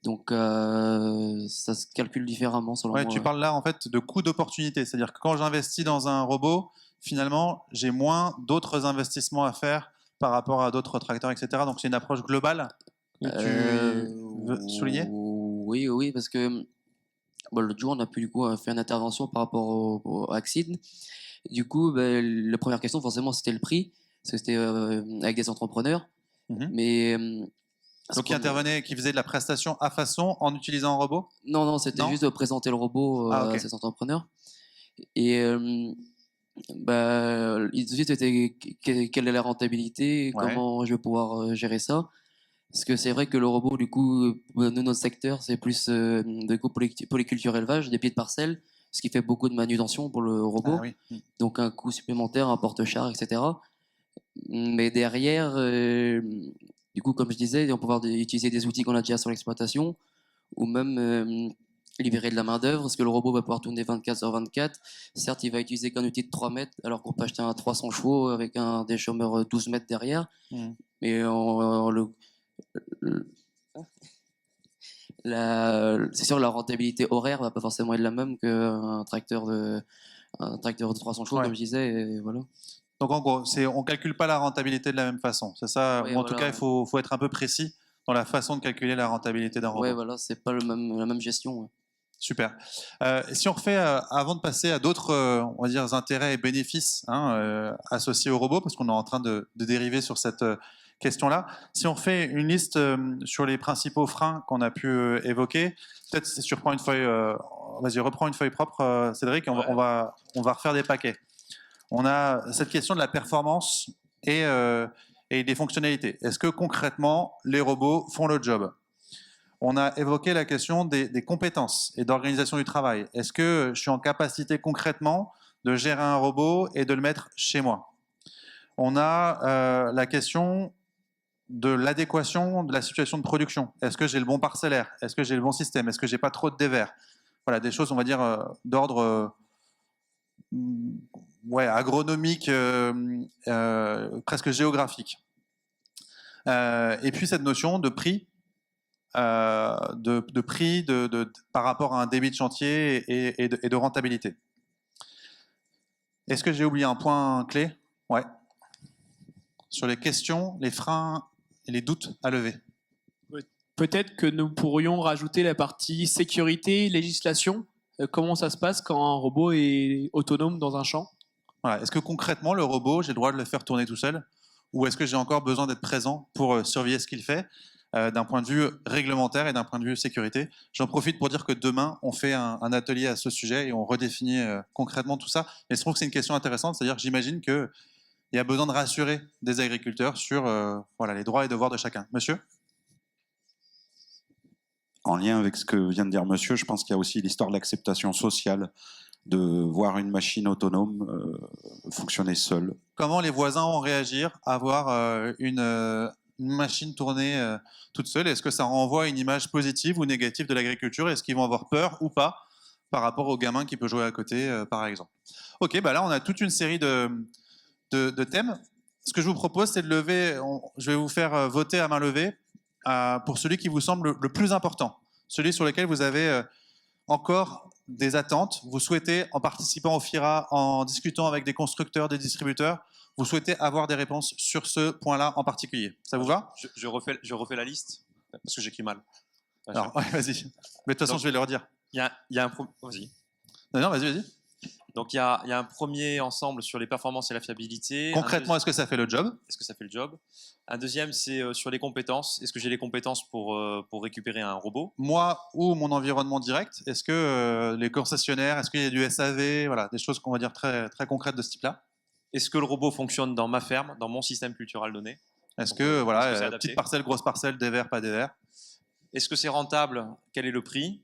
Donc, ça se calcule différemment selon moi. Tu parles là en fait de coût d'opportunité, c'est-à-dire que quand j'investis dans un robot, finalement, j'ai moins d'autres investissements à faire par rapport à d'autres tracteurs, etc. Donc c'est une approche globale que tu veux souligner? Oui, parce que l'autre jour, on a pu du coup faire une intervention par rapport au Axid. Du coup, la première question, forcément, c'était le prix, parce que c'était avec des entrepreneurs. Mais donc qui intervenait, qui faisait de la prestation à façon en utilisant un robot? Non, c'était juste de présenter le robot à ces entrepreneurs. Et tout de suite, c'était quelle est la rentabilité, comment je vais pouvoir gérer ça. Parce que c'est vrai que le robot, du coup, nous, notre secteur, c'est plus de coup polyculture élevage, des pieds de parcelle, ce qui fait beaucoup de manutention pour le robot. Donc un coût supplémentaire, un porte-char, etc. Mais derrière, du coup, comme je disais, on peut pouvoir utiliser des outils qu'on a déjà sur l'exploitation, ou même libérer de la main-d'œuvre, parce que le robot va pouvoir tourner 24h24. Certes, il va utiliser qu'un outil de 3 mètres, alors qu'on peut acheter un 300 chevaux avec un déchômeur 12 mètres derrière. Mais c'est sûr, la rentabilité horaire va pas forcément être la même qu'un tracteur de 300 chevaux, comme je disais. Et voilà. Donc en gros, on ne calcule pas la rentabilité de la même façon. C'est ça? Oui, ou en tout cas, il faut être un peu précis dans la façon de calculer la rentabilité d'un robot. Oui, voilà, c'est pas la même gestion. Ouais. Super. Si on refait, avant de passer à d'autres on va dire, intérêts et bénéfices associés au robot, parce qu'on est en train de dériver sur cette question-là, si on refait une liste sur les principaux freins qu'on a pu évoquer, peut-être si tu reprends une feuille, vas-y, reprends une feuille propre, Cédric, et on va refaire des paquets. On a cette question de la performance et des fonctionnalités. Est-ce que concrètement, les robots font le job? On a évoqué la question des compétences et d'organisation du travail. Est-ce que je suis en capacité concrètement de gérer un robot et de le mettre chez moi? On a la question de l'adéquation de la situation de production. Est-ce que j'ai le bon parcellaire? Est-ce que j'ai le bon système? Est-ce que j'ai pas trop de dévers? Voilà, des choses, on va dire, d'ordre agronomique, presque géographique. Et puis cette notion de prix, par rapport à un débit de chantier et de rentabilité. Est-ce que j'ai oublié un point clé? Ouais. Sur les questions, les freins et les doutes à lever. Peut-être que nous pourrions rajouter la partie sécurité, législation. Comment ça se passe quand un robot est autonome dans un champ? Voilà. Est-ce que concrètement, le robot, j'ai le droit de le faire tourner tout seul? Ou est-ce que j'ai encore besoin d'être présent pour surveiller ce qu'il fait d'un point de vue réglementaire et d'un point de vue sécurité? J'en profite pour dire que demain, on fait un atelier à ce sujet et on redéfinit concrètement tout ça. Et je trouve que c'est une question intéressante, c'est-à-dire que j'imagine qu'il y a besoin de rassurer des agriculteurs sur les droits et devoirs de chacun. Monsieur? En lien avec ce que vient de dire monsieur, je pense qu'il y a aussi l'histoire de l'acceptation sociale, de voir une machine autonome fonctionner seule. Comment les voisins vont réagir à voir une machine tourner toute seule? Est-ce que ça renvoie une image positive ou négative de l'agriculture? Est-ce qu'ils vont avoir peur ou pas par rapport au gamin qui peut jouer à côté, par exemple? Ok, bah là on a toute une série de thèmes. Ce que je vous propose, c'est de lever, je vais vous faire voter à main levée pour celui qui vous semble le plus important, celui sur lequel vous avez encore des attentes, vous souhaitez, en participant au FIRA, en discutant avec des constructeurs, des distributeurs, vous souhaitez avoir des réponses sur ce point-là en particulier. Ça vous va? Je refais la liste, parce que j'écris mal. Alors, ouais, vas-y. Mais de toute façon, je vais le redire. Il y a un vas-y. Non, vas-y. Donc, il y a un premier ensemble sur les performances et la fiabilité. Concrètement, est-ce que ça fait le job? Est-ce que ça fait le job? Un deuxième, c'est sur les compétences. Est-ce que j'ai les compétences pour récupérer un robot? Moi ou mon environnement direct? Est-ce que les concessionnaires, est-ce qu'il y a du SAV? Voilà, des choses qu'on va dire très, très concrètes de ce type-là. Est-ce que le robot fonctionne dans ma ferme, dans mon système culturel donné? Est-ce que, petite parcelle, grosse parcelle, dévers, pas dévers? Est-ce que c'est rentable? Quel est le prix?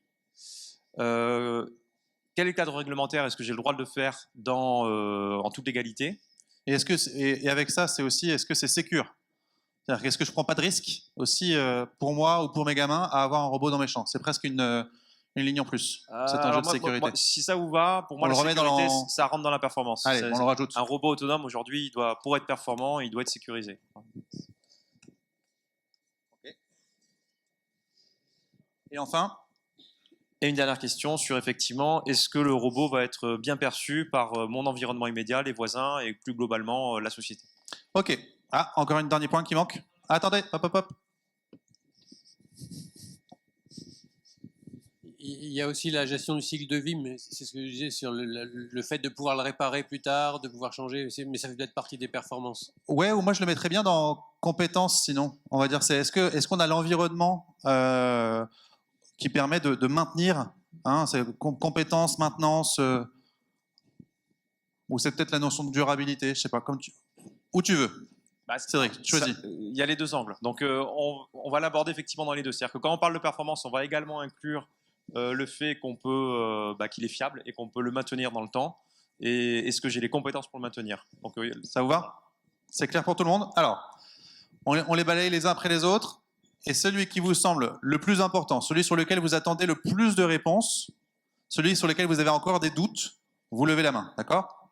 Quel est le cadre réglementaire? Est-ce que j'ai le droit de le faire en toute légalité? Et avec ça, c'est aussi, est-ce que c'est sécure? C'est-à-dire, est-ce que je ne prends pas de risque aussi pour moi ou pour mes gamins à avoir un robot dans mes champs? C'est presque une ligne en plus. C'est un jeu de sécurité. Si ça vous va, pour moi, la sécurité, ça rentre dans la performance. Allez, on le rajoute. Un robot autonome, aujourd'hui, pour être performant, il doit être sécurisé. Okay. Et enfin? Et une dernière question sur, effectivement, est-ce que le robot va être bien perçu par mon environnement immédiat, les voisins et plus globalement la société? Ok. Ah, encore un dernier point qui manque. Attendez, hop. Il y a aussi la gestion du cycle de vie, mais c'est ce que je disais sur le fait de pouvoir le réparer plus tard, de pouvoir changer, mais ça fait peut-être partie des performances. Ouais, ou moi je le mettrais bien dans compétences, sinon. On va dire, est-ce qu'on a l'environnement qui permet de maintenir, c'est compétences, maintenance, ou c'est peut-être la notion de durabilité, je sais pas, où tu veux. Cédric, choisis. Il y a les deux angles. Donc on va l'aborder effectivement dans les deux. C'est-à-dire que quand on parle de performance, on va également inclure le fait qu'on peut, qu'il est fiable et qu'on peut le maintenir dans le temps. Et est-ce que j'ai les compétences pour le maintenir? Donc, ça vous va? C'est clair pour tout le monde? Alors, on les balaye les uns après les autres. Et celui qui vous semble le plus important, celui sur lequel vous attendez le plus de réponses, celui sur lequel vous avez encore des doutes, vous levez la main, d'accord?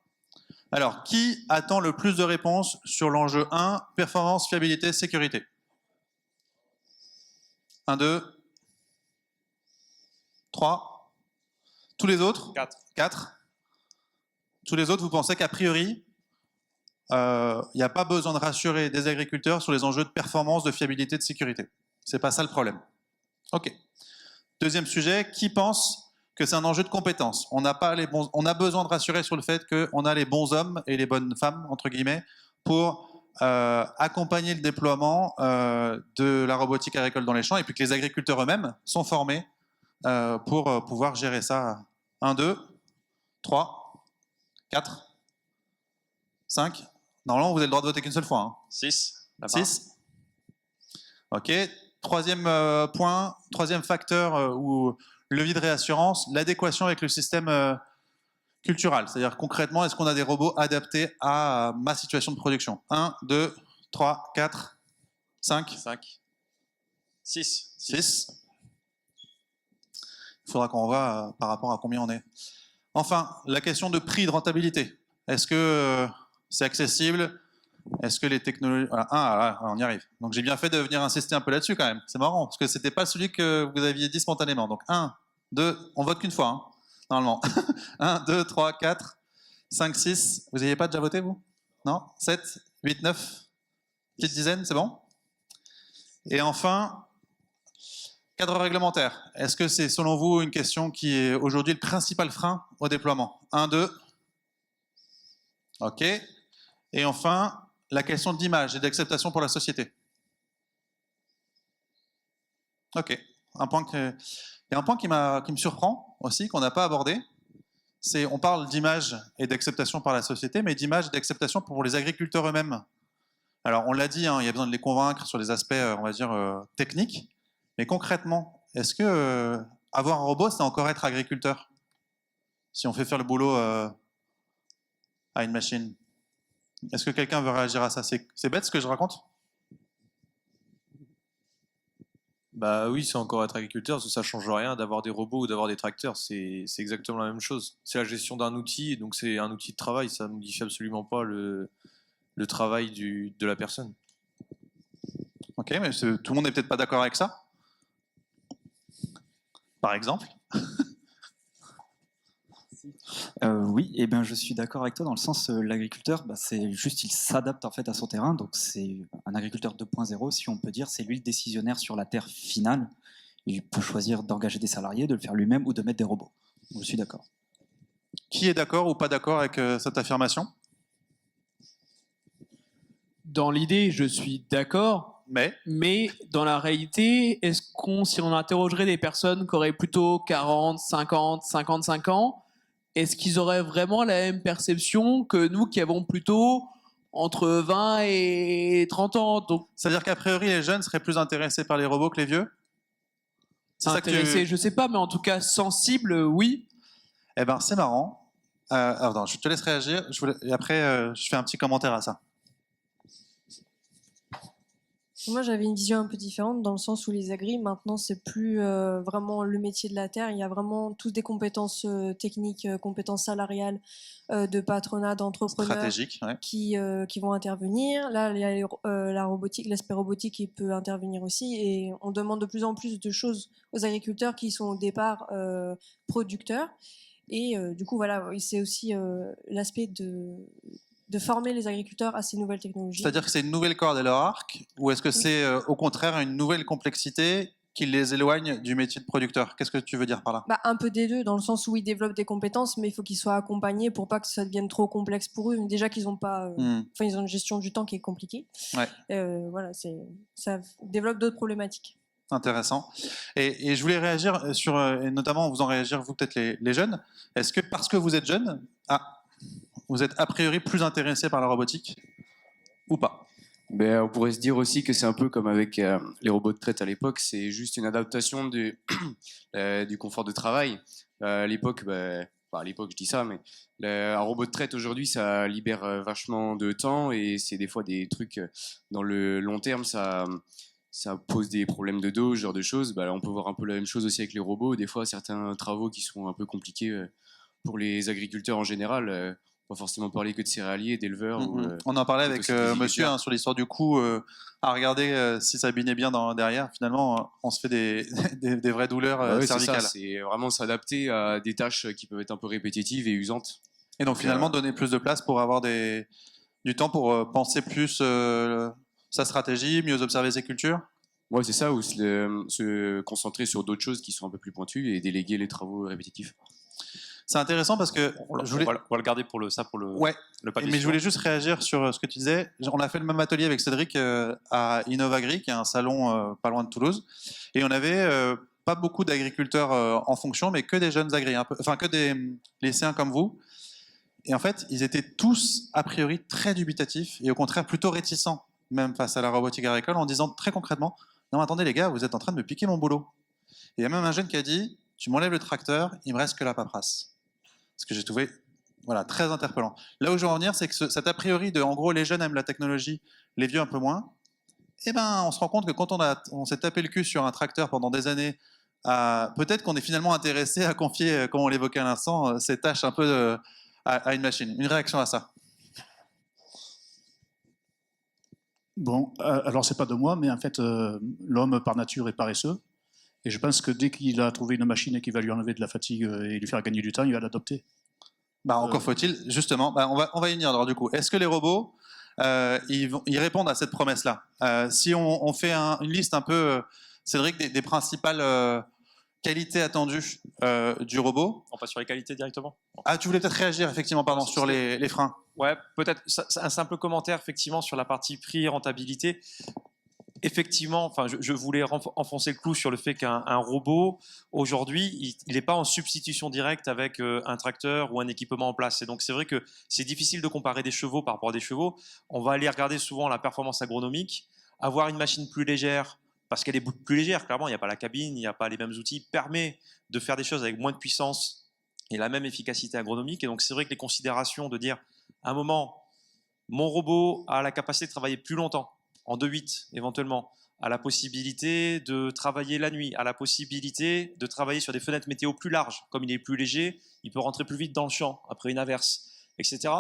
Alors, qui attend le plus de réponses sur l'enjeu 1, performance, fiabilité, sécurité? 1, 2, 3. Tous les autres? 4. Tous les autres, vous pensez qu'a priori, il n'y a pas besoin de rassurer des agriculteurs sur les enjeux de performance, de fiabilité, de sécurité. C'est pas ça le problème. Ok. Deuxième sujet, qui pense que c'est un enjeu de compétence? On a besoin de rassurer sur le fait qu'on a les bons hommes et les bonnes femmes, entre guillemets, pour accompagner le déploiement de la robotique agricole dans les champs, et puis que les agriculteurs eux-mêmes sont formés pour pouvoir gérer ça. 1, 2, 3, 4, 5. Normalement, vous avez le droit de voter qu'une seule fois. 6. 6. Ok. troisième point, troisième facteur ou levier de réassurance, l'adéquation avec le système culturel. C'est-à-dire concrètement, est-ce qu'on a des robots adaptés à ma situation de production? 1, 2, 3, 4, 5. 6. 6. Il faudra qu'on voit par rapport à combien on est. Enfin, la question de prix, de rentabilité. Est-ce que c'est accessible? Est-ce que les technologies... Voilà, on y arrive. Donc j'ai bien fait de venir insister un peu là-dessus quand même. C'est marrant, parce que c'était pas celui que vous aviez dit spontanément. Donc 1, 2, on vote qu'une fois, hein, normalement. 1, 2, 3, 4, 5, 6. Vous n'aviez pas déjà voté, vous? Non? 7, 8, 9? Petite dizaine, c'est bon? Et enfin, cadre réglementaire. Est-ce que c'est selon vous une question qui est aujourd'hui le principal frein au déploiement? 1, 2. OK. Et enfin, la question d'image et d'acceptation pour la société. OK. Il y a un point qui me surprend aussi, qu'on n'a pas abordé. C'est, on parle d'image et d'acceptation par la société, mais d'image et d'acceptation pour les agriculteurs eux-mêmes. Alors, on l'a dit, hein, il y a besoin de les convaincre sur les aspects, on va dire, techniques. Mais concrètement, est-ce que avoir un robot, c'est encore être agriculteur? Si on fait faire le boulot à une machine. Est-ce que quelqu'un veut réagir à ça? C'est bête ce que je raconte? Bah oui, c'est encore être agriculteur, parce que ça change rien d'avoir des robots ou d'avoir des tracteurs, c'est exactement la même chose. C'est la gestion d'un outil, donc c'est un outil de travail, ça ne modifie absolument pas le travail de la personne. Ok, mais tout le monde n'est peut-être pas d'accord avec ça? Par exemple? Oui, et ben je suis d'accord avec toi dans le sens l'agriculteur, c'est juste il s'adapte en fait à son terrain, donc c'est un agriculteur 2.0 si on peut dire, c'est lui le décisionnaire sur la terre finale. Il peut choisir d'engager des salariés, de le faire lui-même ou de mettre des robots. Je suis d'accord. Qui est d'accord ou pas d'accord avec cette affirmation? Dans l'idée, je suis d'accord. Mais dans la réalité, est-ce qu'on, si on interrogerait des personnes qui auraient plutôt 40, 50, 55 ans, est-ce qu'ils auraient vraiment la même perception que nous qui avons plutôt entre 20 et 30 ans? Donc, c'est-à-dire qu'a priori, les jeunes seraient plus intéressés par les robots que les vieux? Intéressés, je sais pas, mais en tout cas sensibles, oui. Eh ben, c'est marrant. Alors, je te laisse réagir et après, je fais un petit commentaire à ça. Moi, j'avais une vision un peu différente dans le sens où les agris, maintenant, c'est plus vraiment le métier de la terre. Il y a vraiment toutes des compétences techniques, compétences salariales, de patronat, d'entrepreneurs stratégiques, ouais, qui vont intervenir. Là, il y a la robotique, l'aspect robotique qui peut intervenir aussi. Et on demande de plus en plus de choses aux agriculteurs qui sont au départ producteurs. Et du coup, voilà, c'est aussi l'aspect de former les agriculteurs à ces nouvelles technologies. C'est-à-dire que c'est une nouvelle corde à leur arc, ou est-ce que c'est au contraire une nouvelle complexité qui les éloigne du métier de producteur? Qu'est-ce que tu veux dire par là? Un peu des deux, dans le sens où ils développent des compétences, mais il faut qu'ils soient accompagnés pour pas que ça devienne trop complexe pour eux. Déjà qu'ils ont pas, ils ont une gestion du temps qui est compliquée. Ouais. Voilà, ça développe d'autres problématiques. Intéressant. Et je voulais réagir sur, et notamment vous en réagir vous peut-être les jeunes. Est-ce que parce que vous êtes jeunes, vous êtes a priori plus intéressé par la robotique ou pas? On pourrait se dire aussi que c'est un peu comme avec les robots de traite à l'époque, c'est juste une adaptation du confort de travail. À l'époque, à l'époque je dis ça, mais un robot de traite aujourd'hui, ça libère vachement de temps et c'est des fois des trucs dans le long terme, ça pose des problèmes de dos, ce genre de choses. On peut voir un peu la même chose aussi avec les robots. Des fois, certains travaux qui sont un peu compliqués pour les agriculteurs en général, pas forcément parler que de céréaliers, d'éleveurs. On en parlait avec monsieur sur l'histoire du coût, à regarder si ça binait bien derrière. Finalement, on se fait des vraies douleurs cervicales. C'est vraiment s'adapter à des tâches qui peuvent être un peu répétitives et usantes. Et donc finalement, donner plus de place pour avoir du temps pour penser plus sa stratégie, mieux observer ses cultures. Ouais, c'est ça, ou se concentrer sur d'autres choses qui sont un peu plus pointues et déléguer les travaux répétitifs. C'est intéressant parce que on va le garder pour le papier. Mais je voulais juste réagir sur ce que tu disais. On a fait le même atelier avec Cédric à Innovagri, qui est un salon pas loin de Toulouse, et on avait pas beaucoup d'agriculteurs en fonction, mais que des jeunes agris, que des lycéens comme vous. Et en fait, ils étaient tous a priori très dubitatifs et au contraire plutôt réticents, même face à la robotique agricole, en disant très concrètement, non, attendez les gars, vous êtes en train de me piquer mon boulot. Et il y a même un jeune qui a dit, tu m'enlèves le tracteur, il me reste que la paperasse. Ce que j'ai trouvé très interpellant. Là où je veux en venir, c'est que cet a priori de, en gros, les jeunes aiment la technologie, les vieux un peu moins, eh ben, on se rend compte que quand on s'est tapé le cul sur un tracteur pendant des années, peut-être qu'on est finalement intéressé à confier, comme on l'évoquait à l'instant, ces tâches un peu à une machine. Une réaction à ça? Bon, alors c'est pas de moi, mais en fait, l'homme par nature est paresseux. Et je pense que dès qu'il a trouvé une machine qui va lui enlever de la fatigue et lui faire gagner du temps, il va l'adopter. Encore faut-il, justement, on va y venir alors du coup. Est-ce que les robots, ils répondent à cette promesse-là? Si on fait une liste un peu, Cédric, des principales qualités attendues du robot. On passe sur les qualités directement. Ah, tu voulais peut-être réagir, effectivement, pardon, sur les freins. Ouais, peut-être un simple commentaire, effectivement, sur la partie prix et rentabilité. Effectivement, enfin, je voulais enfoncer le clou sur le fait qu'un robot, aujourd'hui, il n'est pas en substitution directe avec un tracteur ou un équipement en place. Et donc, c'est vrai que c'est difficile de comparer des chevaux par rapport à des chevaux. On va aller regarder souvent la performance agronomique. Avoir une machine plus légère, parce qu'elle est plus légère, clairement, il n'y a pas la cabine, il n'y a pas les mêmes outils, permet de faire des choses avec moins de puissance et la même efficacité agronomique. Et donc, c'est vrai que les considérations de dire, à un moment, mon robot a la capacité de travailler plus longtemps, en 2/8 éventuellement, à la possibilité de travailler la nuit, à la possibilité de travailler sur des fenêtres météo plus larges. Comme il est plus léger, il peut rentrer plus vite dans le champ après une averse, etc.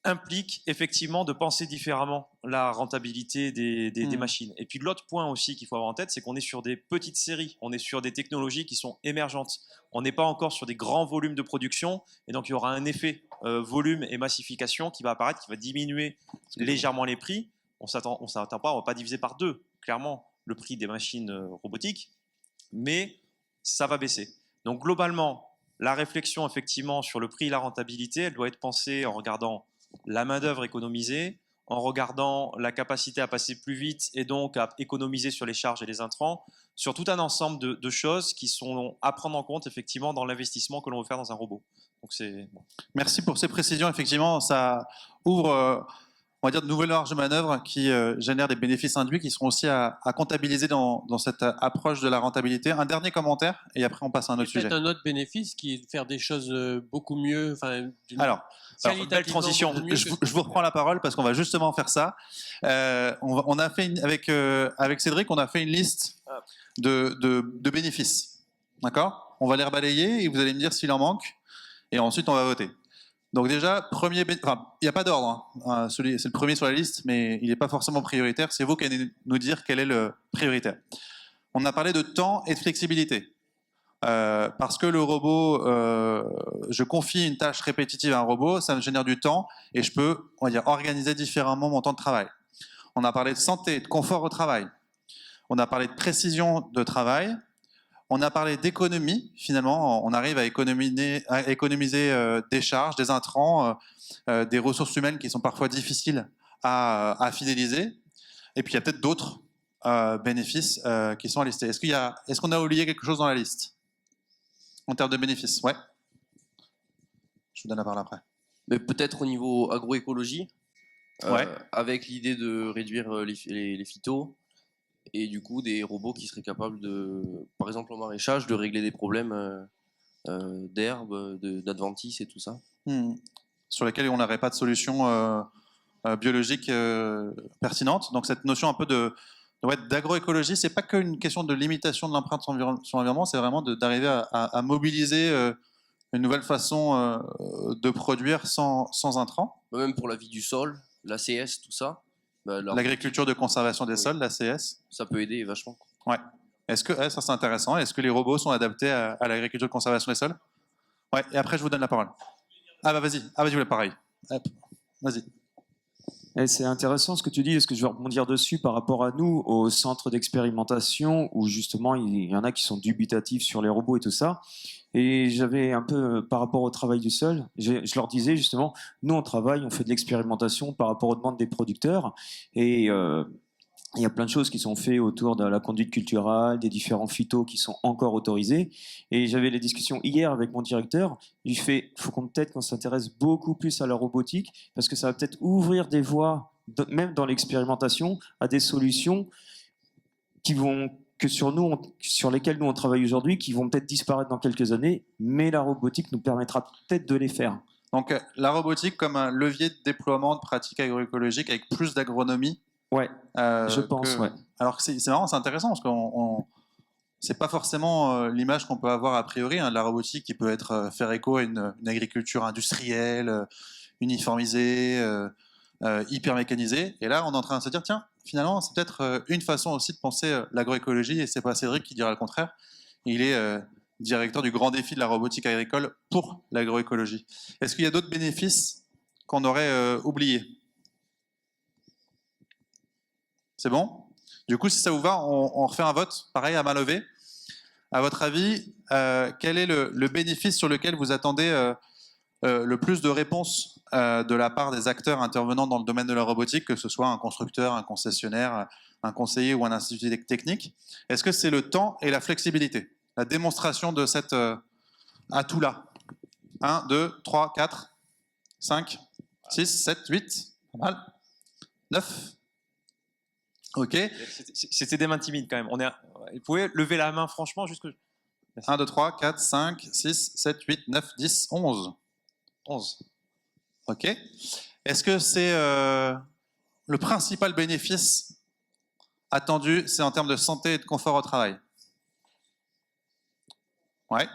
Implique effectivement de penser différemment la rentabilité des machines. Et puis l'autre point aussi qu'il faut avoir en tête, c'est qu'on est sur des petites séries, on est sur des technologies qui sont émergentes. On n'est pas encore sur des grands volumes de production, et donc il y aura un effet volume et massification qui va apparaître, qui va diminuer légèrement les prix. On s'attend pas, on va pas diviser par 2, clairement, le prix des machines robotiques, mais ça va baisser. Donc globalement, la réflexion effectivement sur le prix et la rentabilité, elle doit être pensée en regardant la main-d'œuvre économisée, en regardant la capacité à passer plus vite et donc à économiser sur les charges et les intrants, sur tout un ensemble de choses qui sont à prendre en compte effectivement dans l'investissement que l'on veut faire dans un robot. Donc bon. Merci pour ces précisions. Effectivement, ça ouvre, on va dire, de nouvelles marges de manœuvre qui génèrent des bénéfices induits qui seront aussi à comptabiliser dans cette approche de la rentabilité. Un dernier commentaire et après on passe à un autre sujet. Peut-être un autre bénéfice qui est de faire des choses beaucoup mieux. Alors, belle transition. Je vous reprends la parole parce qu'on va justement faire ça. On a fait avec Cédric, on a fait une liste de bénéfices. D'accord? On va les rebalayer et vous allez me dire s'il en manque et ensuite on va voter. Donc déjà, il n'y a pas d'ordre. Hein. C'est le premier sur la liste, mais il n'est pas forcément prioritaire. C'est vous qui allez nous dire quel est le prioritaire. On a parlé de temps et de flexibilité. Parce que le robot, je confie une tâche répétitive à un robot, ça me génère du temps et je peux, on va dire, organiser différemment mon temps de travail. On a parlé de santé, de confort au travail. On a parlé de précision de travail. On a parlé d'économie, finalement, on arrive à économiser des charges, des intrants, des ressources humaines qui sont parfois difficiles à fidéliser. Et puis il y a peut-être d'autres bénéfices qui sont à lister. Est-ce qu'on a oublié quelque chose dans la liste en termes de bénéfices? Ouais. Je vous donne la parole après. Mais peut-être au niveau agroécologie, ouais. Avec l'idée de réduire les phytos, et du coup des robots qui seraient capables de, par exemple en maraîchage, de régler des problèmes d'herbes, d'adventices et tout ça. Sur lesquels on n'aurait pas de solution biologique pertinente. Donc cette notion un peu d'agroécologie, c'est pas qu'une question de limitation de l'empreinte sur l'environnement, c'est vraiment d'arriver à mobiliser une nouvelle façon de produire sans intrants. Même pour la vie du sol, l'ACS, tout ça. L'agriculture de conservation des sols, l'ACS. Ça peut aider vachement. Ouais. Ça c'est intéressant. Est-ce que les robots sont adaptés à l'agriculture de conservation des sols? Ouais. Et après je vous donne la parole. Ah bah vas-y. Ah bah je voulais pareil. Hop. Vas-y. C'est intéressant ce que tu dis, parce que je vais rebondir dessus par rapport à nous, au centre d'expérimentation, où justement il y en a qui sont dubitatifs sur les robots et tout ça. Et j'avais un peu, par rapport au travail du sol, je leur disais justement, nous on travaille, on fait de l'expérimentation par rapport aux demandes des producteurs, et il y a plein de choses qui sont faites autour de la conduite culturelle, des différents phytos qui sont encore autorisés. Et j'avais les discussions hier avec mon directeur. Il fait, faut peut-être qu'on s'intéresse beaucoup plus à la robotique, parce que ça va peut-être ouvrir des voies, même dans l'expérimentation, à des solutions sur lesquels nous on travaille aujourd'hui, qui vont peut-être disparaître dans quelques années, mais la robotique nous permettra peut-être de les faire. Donc la robotique comme un levier de déploiement de pratiques agroécologiques avec plus d'agronomie. Ouais, je pense. Ouais. Alors que c'est marrant, c'est intéressant parce qu'on c'est pas forcément l'image qu'on peut avoir a priori de la robotique qui peut être faire écho à une agriculture industrielle, uniformisée, hyper mécanisée. Et là, on est en train de se dire tiens, finalement, c'est peut-être une façon aussi de penser l'agroécologie. Et c'est pas Cédric qui dira le contraire. Il est directeur du grand défi de la robotique agricole pour l'agroécologie. Est-ce qu'il y a d'autres bénéfices qu'on aurait oubliés? C'est bon? Du coup, si ça vous va, on refait un vote, pareil, à main levée. À votre avis, quel est le bénéfice sur lequel vous attendez le plus de réponses de la part des acteurs intervenant dans le domaine de la robotique, que ce soit un constructeur, un concessionnaire, un conseiller ou un institut technique? Est-ce que c'est le temps et la flexibilité? La démonstration de cet atout-là. 1, 2, 3, 4, 5, 6, 7, 8, pas mal. 9. Ok. C'était des mains timides quand même. Vous pouvez lever la main franchement jusque... 1, 2, 3, 4, 5, 6, 7, 8, 9, 10, 11. 11. Ok. Est-ce que c'est le principal bénéfice attendu, c'est en termes de santé et de confort au travail? Ouais.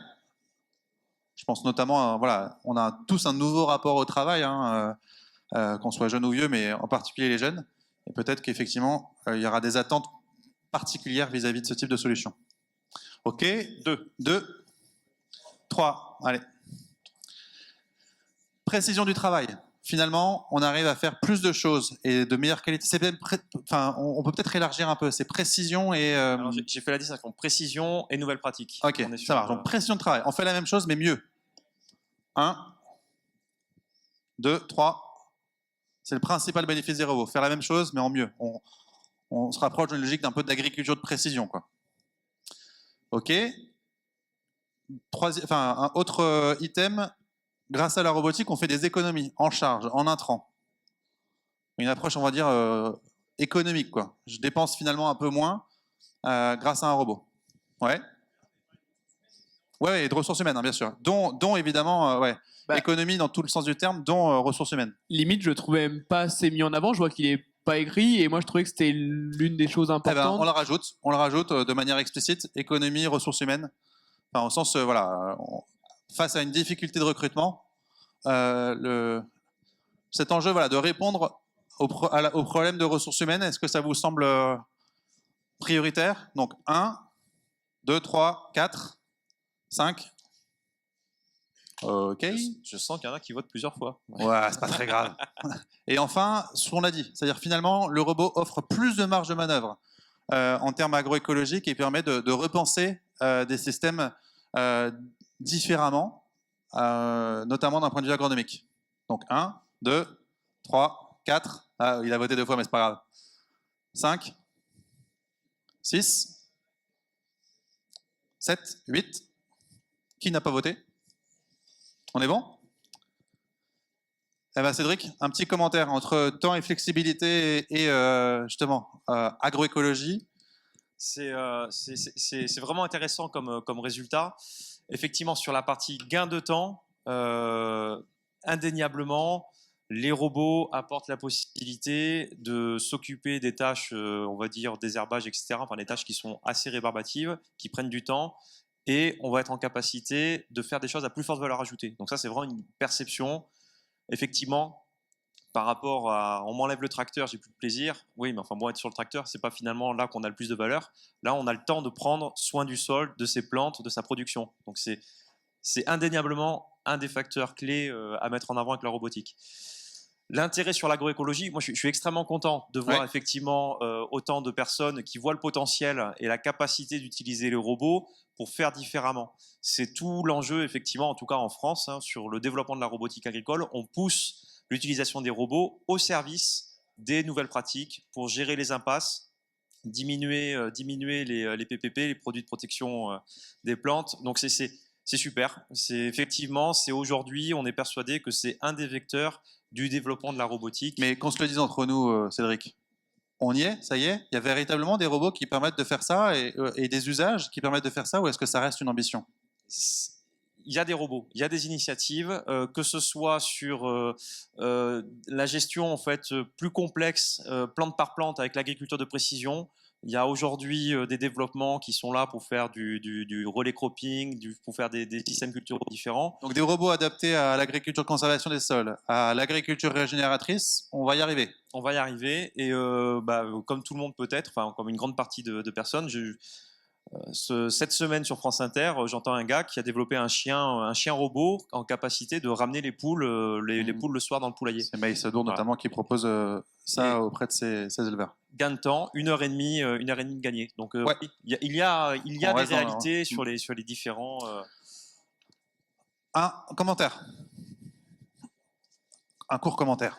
Je pense notamment, voilà, on a tous un nouveau rapport au travail, hein, qu'on soit jeune ou vieux, mais en particulier les jeunes. Et peut-être qu'effectivement, il y aura des attentes particulières vis-à-vis de ce type de solution. Ok, 2, 3, allez. Précision du travail. Finalement, on arrive à faire plus de choses et de meilleure qualité. On peut peut-être élargir un peu. C'est précision et... Alors, j'ai fait la distinction précision et nouvelles pratiques. Ok, ça marche. Donc précision de travail. On fait la même chose, mais mieux. 1, 2, 3. C'est le principal bénéfice des robots. Faire la même chose, mais en mieux. On se rapproche d'une logique d'un peu d'agriculture de précision, quoi. Ok. Un autre item. Grâce à la robotique, on fait des économies en charge, en intrants. Une approche, on va dire, économique, quoi. Je dépense finalement un peu moins grâce à un robot. Ouais. Ouais, et de ressources humaines, hein, bien sûr. Dont évidemment, ouais. Économie dans tout le sens du terme, dont ressources humaines. Limite, je le trouvais même pas assez mis en avant. Je vois qu'il est pas écrit et moi je trouvais que c'était l'une des choses importantes. Eh ben, on le rajoute de manière explicite. Économie, ressources humaines. Enfin, au sens, voilà. Face à une difficulté de recrutement, cet enjeu, voilà, de répondre au problème de ressources humaines, est-ce que ça vous semble prioritaire? Donc 1, 2, 3, 4, 5. Ok. Je sens qu'il y en a qui votent plusieurs fois. Ouais, c'est pas très grave. Et enfin, ce qu'on a dit, c'est-à-dire finalement, le robot offre plus de marge de manœuvre en termes agroécologiques et permet de repenser des systèmes différemment, notamment d'un point de vue agronomique. Donc 1, 2, 3, 4. Ah, il a voté 2 fois, mais c'est pas grave. 5, 6, 7, 8. Qui n'a pas voté? On est bon? Eh ben Cédric, un petit commentaire entre temps et flexibilité et justement agroécologie. C'est vraiment intéressant comme résultat. Effectivement, sur la partie gain de temps, indéniablement, les robots apportent la possibilité de s'occuper des tâches, on va dire, désherbage, etc. Enfin, des tâches qui sont assez rébarbatives, qui prennent du temps, et on va être en capacité de faire des choses à plus forte valeur ajoutée. Donc ça, c'est vraiment une perception. Effectivement, par rapport à on m'enlève le tracteur, j'ai plus de plaisir. Oui, mais enfin bon, être sur le tracteur, c'est pas finalement là qu'on a le plus de valeur. Là, on a le temps de prendre soin du sol, de ses plantes, de sa production. Donc c'est indéniablement un des facteurs clés à mettre en avant avec la robotique. L'intérêt sur l'agroécologie, moi je suis extrêmement content de voir effectivement autant de personnes qui voient le potentiel et la capacité d'utiliser les robots pour faire différemment. C'est tout l'enjeu effectivement, en tout cas en France, hein, sur le développement de la robotique agricole. On pousse l'utilisation des robots au service des nouvelles pratiques pour gérer les impasses, diminuer les PPP, les produits de protection des plantes. Donc c'est super. C'est aujourd'hui, on est persuadé que c'est un des vecteurs du développement de la robotique. Mais qu'on se le dise entre nous, Cédric, On y est, ça y est? Il y a véritablement des robots qui permettent de faire ça et des usages qui permettent de faire ça, ou est-ce que ça reste une ambition? Il y a des robots, il y a des initiatives, que ce soit sur la gestion en fait plus complexe, plante par plante avec l'agriculture de précision. Il y a aujourd'hui des développements qui sont là pour faire du relais cropping, pour faire des systèmes culturels différents. Donc des robots adaptés à l'agriculture de conservation des sols, à l'agriculture régénératrice, on va y arriver. On va y arriver et comme tout le monde peut-être, enfin comme une grande partie de personnes, cette semaine sur France Inter, j'entends un gars qui a développé un chien robot en capacité de ramener les poules, les poules le soir dans le poulailler. C'est Maïs Sadour notamment qui propose ça auprès de ses éleveurs. Gain de temps, 1h30 gagnée. Donc il y a des réalités sur les différents. Un commentaire. Un court commentaire.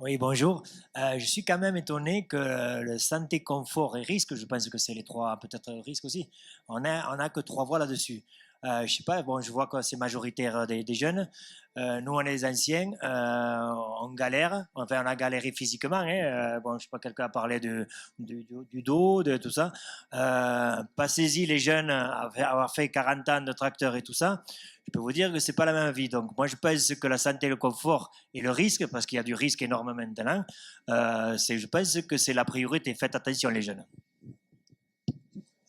Oui, bonjour. Je suis quand même étonné que le santé, confort et risque, je pense que c'est les trois, peut-être risques aussi, on a que 3 voix là-dessus. Je sais pas, bon, je vois que c'est majoritaire des jeunes. Nous, on est les anciens, on galère, enfin, on a galéré physiquement. Hein. Bon, je sais pas, quelqu'un a parlé du dos, de tout ça. Passez-y, les jeunes, avoir fait 40 ans de tracteur et tout ça. Je peux vous dire que c'est pas la même vie. Donc, moi, je pense que la santé, le confort et le risque, parce qu'il y a du risque énorme maintenant, je pense que c'est la priorité. Faites attention, les jeunes.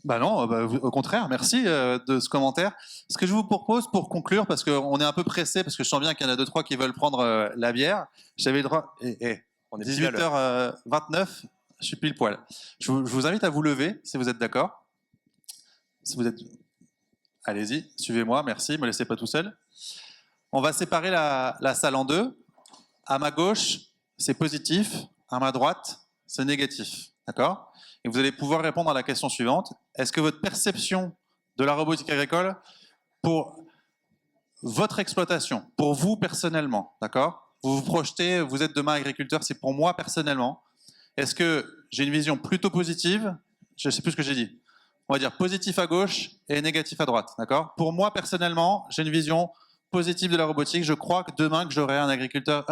Bah non, au contraire, merci de ce commentaire. Ce que je vous propose pour conclure, parce qu'on est un peu pressé, parce que je sens bien qu'il y en a 2-3 qui veulent prendre la bière. J'avais le droit. On est 18h29, je suis pile poil. Je vous invite à vous lever, si vous êtes d'accord. Si vous êtes. Allez-y, suivez-moi, merci, ne me laissez pas tout seul. On va séparer la salle en deux. À ma gauche, c'est positif. À ma droite, c'est négatif. D'accord ? Et vous allez pouvoir répondre à la question suivante. Est-ce que votre perception de la robotique agricole pour votre exploitation, pour vous personnellement, d'accord ? Vous vous projetez, vous êtes demain agriculteur, c'est pour moi personnellement. Est-ce que j'ai une vision plutôt positive ? Je ne sais plus ce que j'ai dit. On va dire positif à gauche et négatif à droite, d'accord ? Pour moi personnellement, j'ai une vision positive de la robotique. Je crois que demain que j'aurai un agriculteur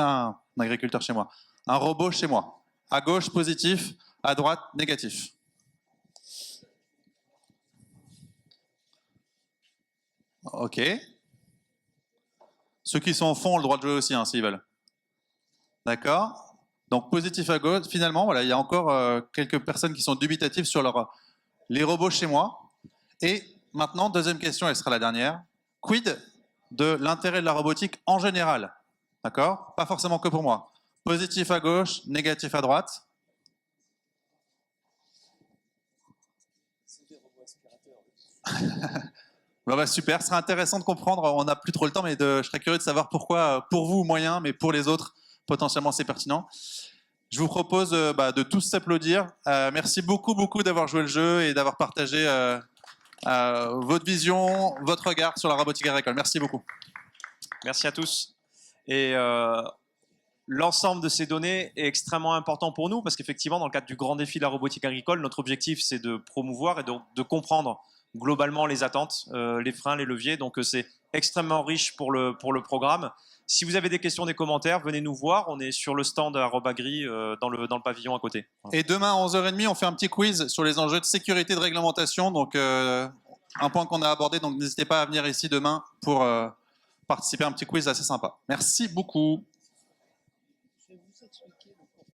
chez moi, un robot chez moi. À gauche positif, à droite négatif. Ok. Ceux qui sont au fond ont le droit de jouer aussi, hein, s'ils veulent. D'accord. Donc positif à gauche. Finalement, voilà, il y a encore quelques personnes qui sont dubitatives sur les robots chez moi. Et maintenant, deuxième question, elle sera la dernière. Quid de l'intérêt de la robotique en général? D'accord? Pas forcément que pour moi. Positif à gauche, négatif à droite. Bah super, ce serait intéressant de comprendre. On n'a plus trop le temps, mais je serais curieux de savoir pourquoi, pour vous, moyen, mais pour les autres, potentiellement, c'est pertinent. Je vous propose de tous s'applaudir. Merci beaucoup d'avoir joué le jeu et d'avoir partagé votre vision, votre regard sur la robotique agricole. Merci beaucoup. Merci à tous. Et l'ensemble de ces données est extrêmement important pour nous parce qu'effectivement, dans le cadre du grand défi de la robotique agricole, notre objectif, c'est de promouvoir et de comprendre globalement les attentes, les freins, les leviers. Donc, c'est extrêmement riche pour le programme. Si vous avez des questions, des commentaires, venez nous voir. On est sur le stand à Robagri dans le pavillon à côté. Et demain à 11h30, on fait un petit quiz sur les enjeux de sécurité et de réglementation. Donc, un point qu'on a abordé. Donc, n'hésitez pas à venir ici demain pour participer à un petit quiz assez sympa. Merci beaucoup.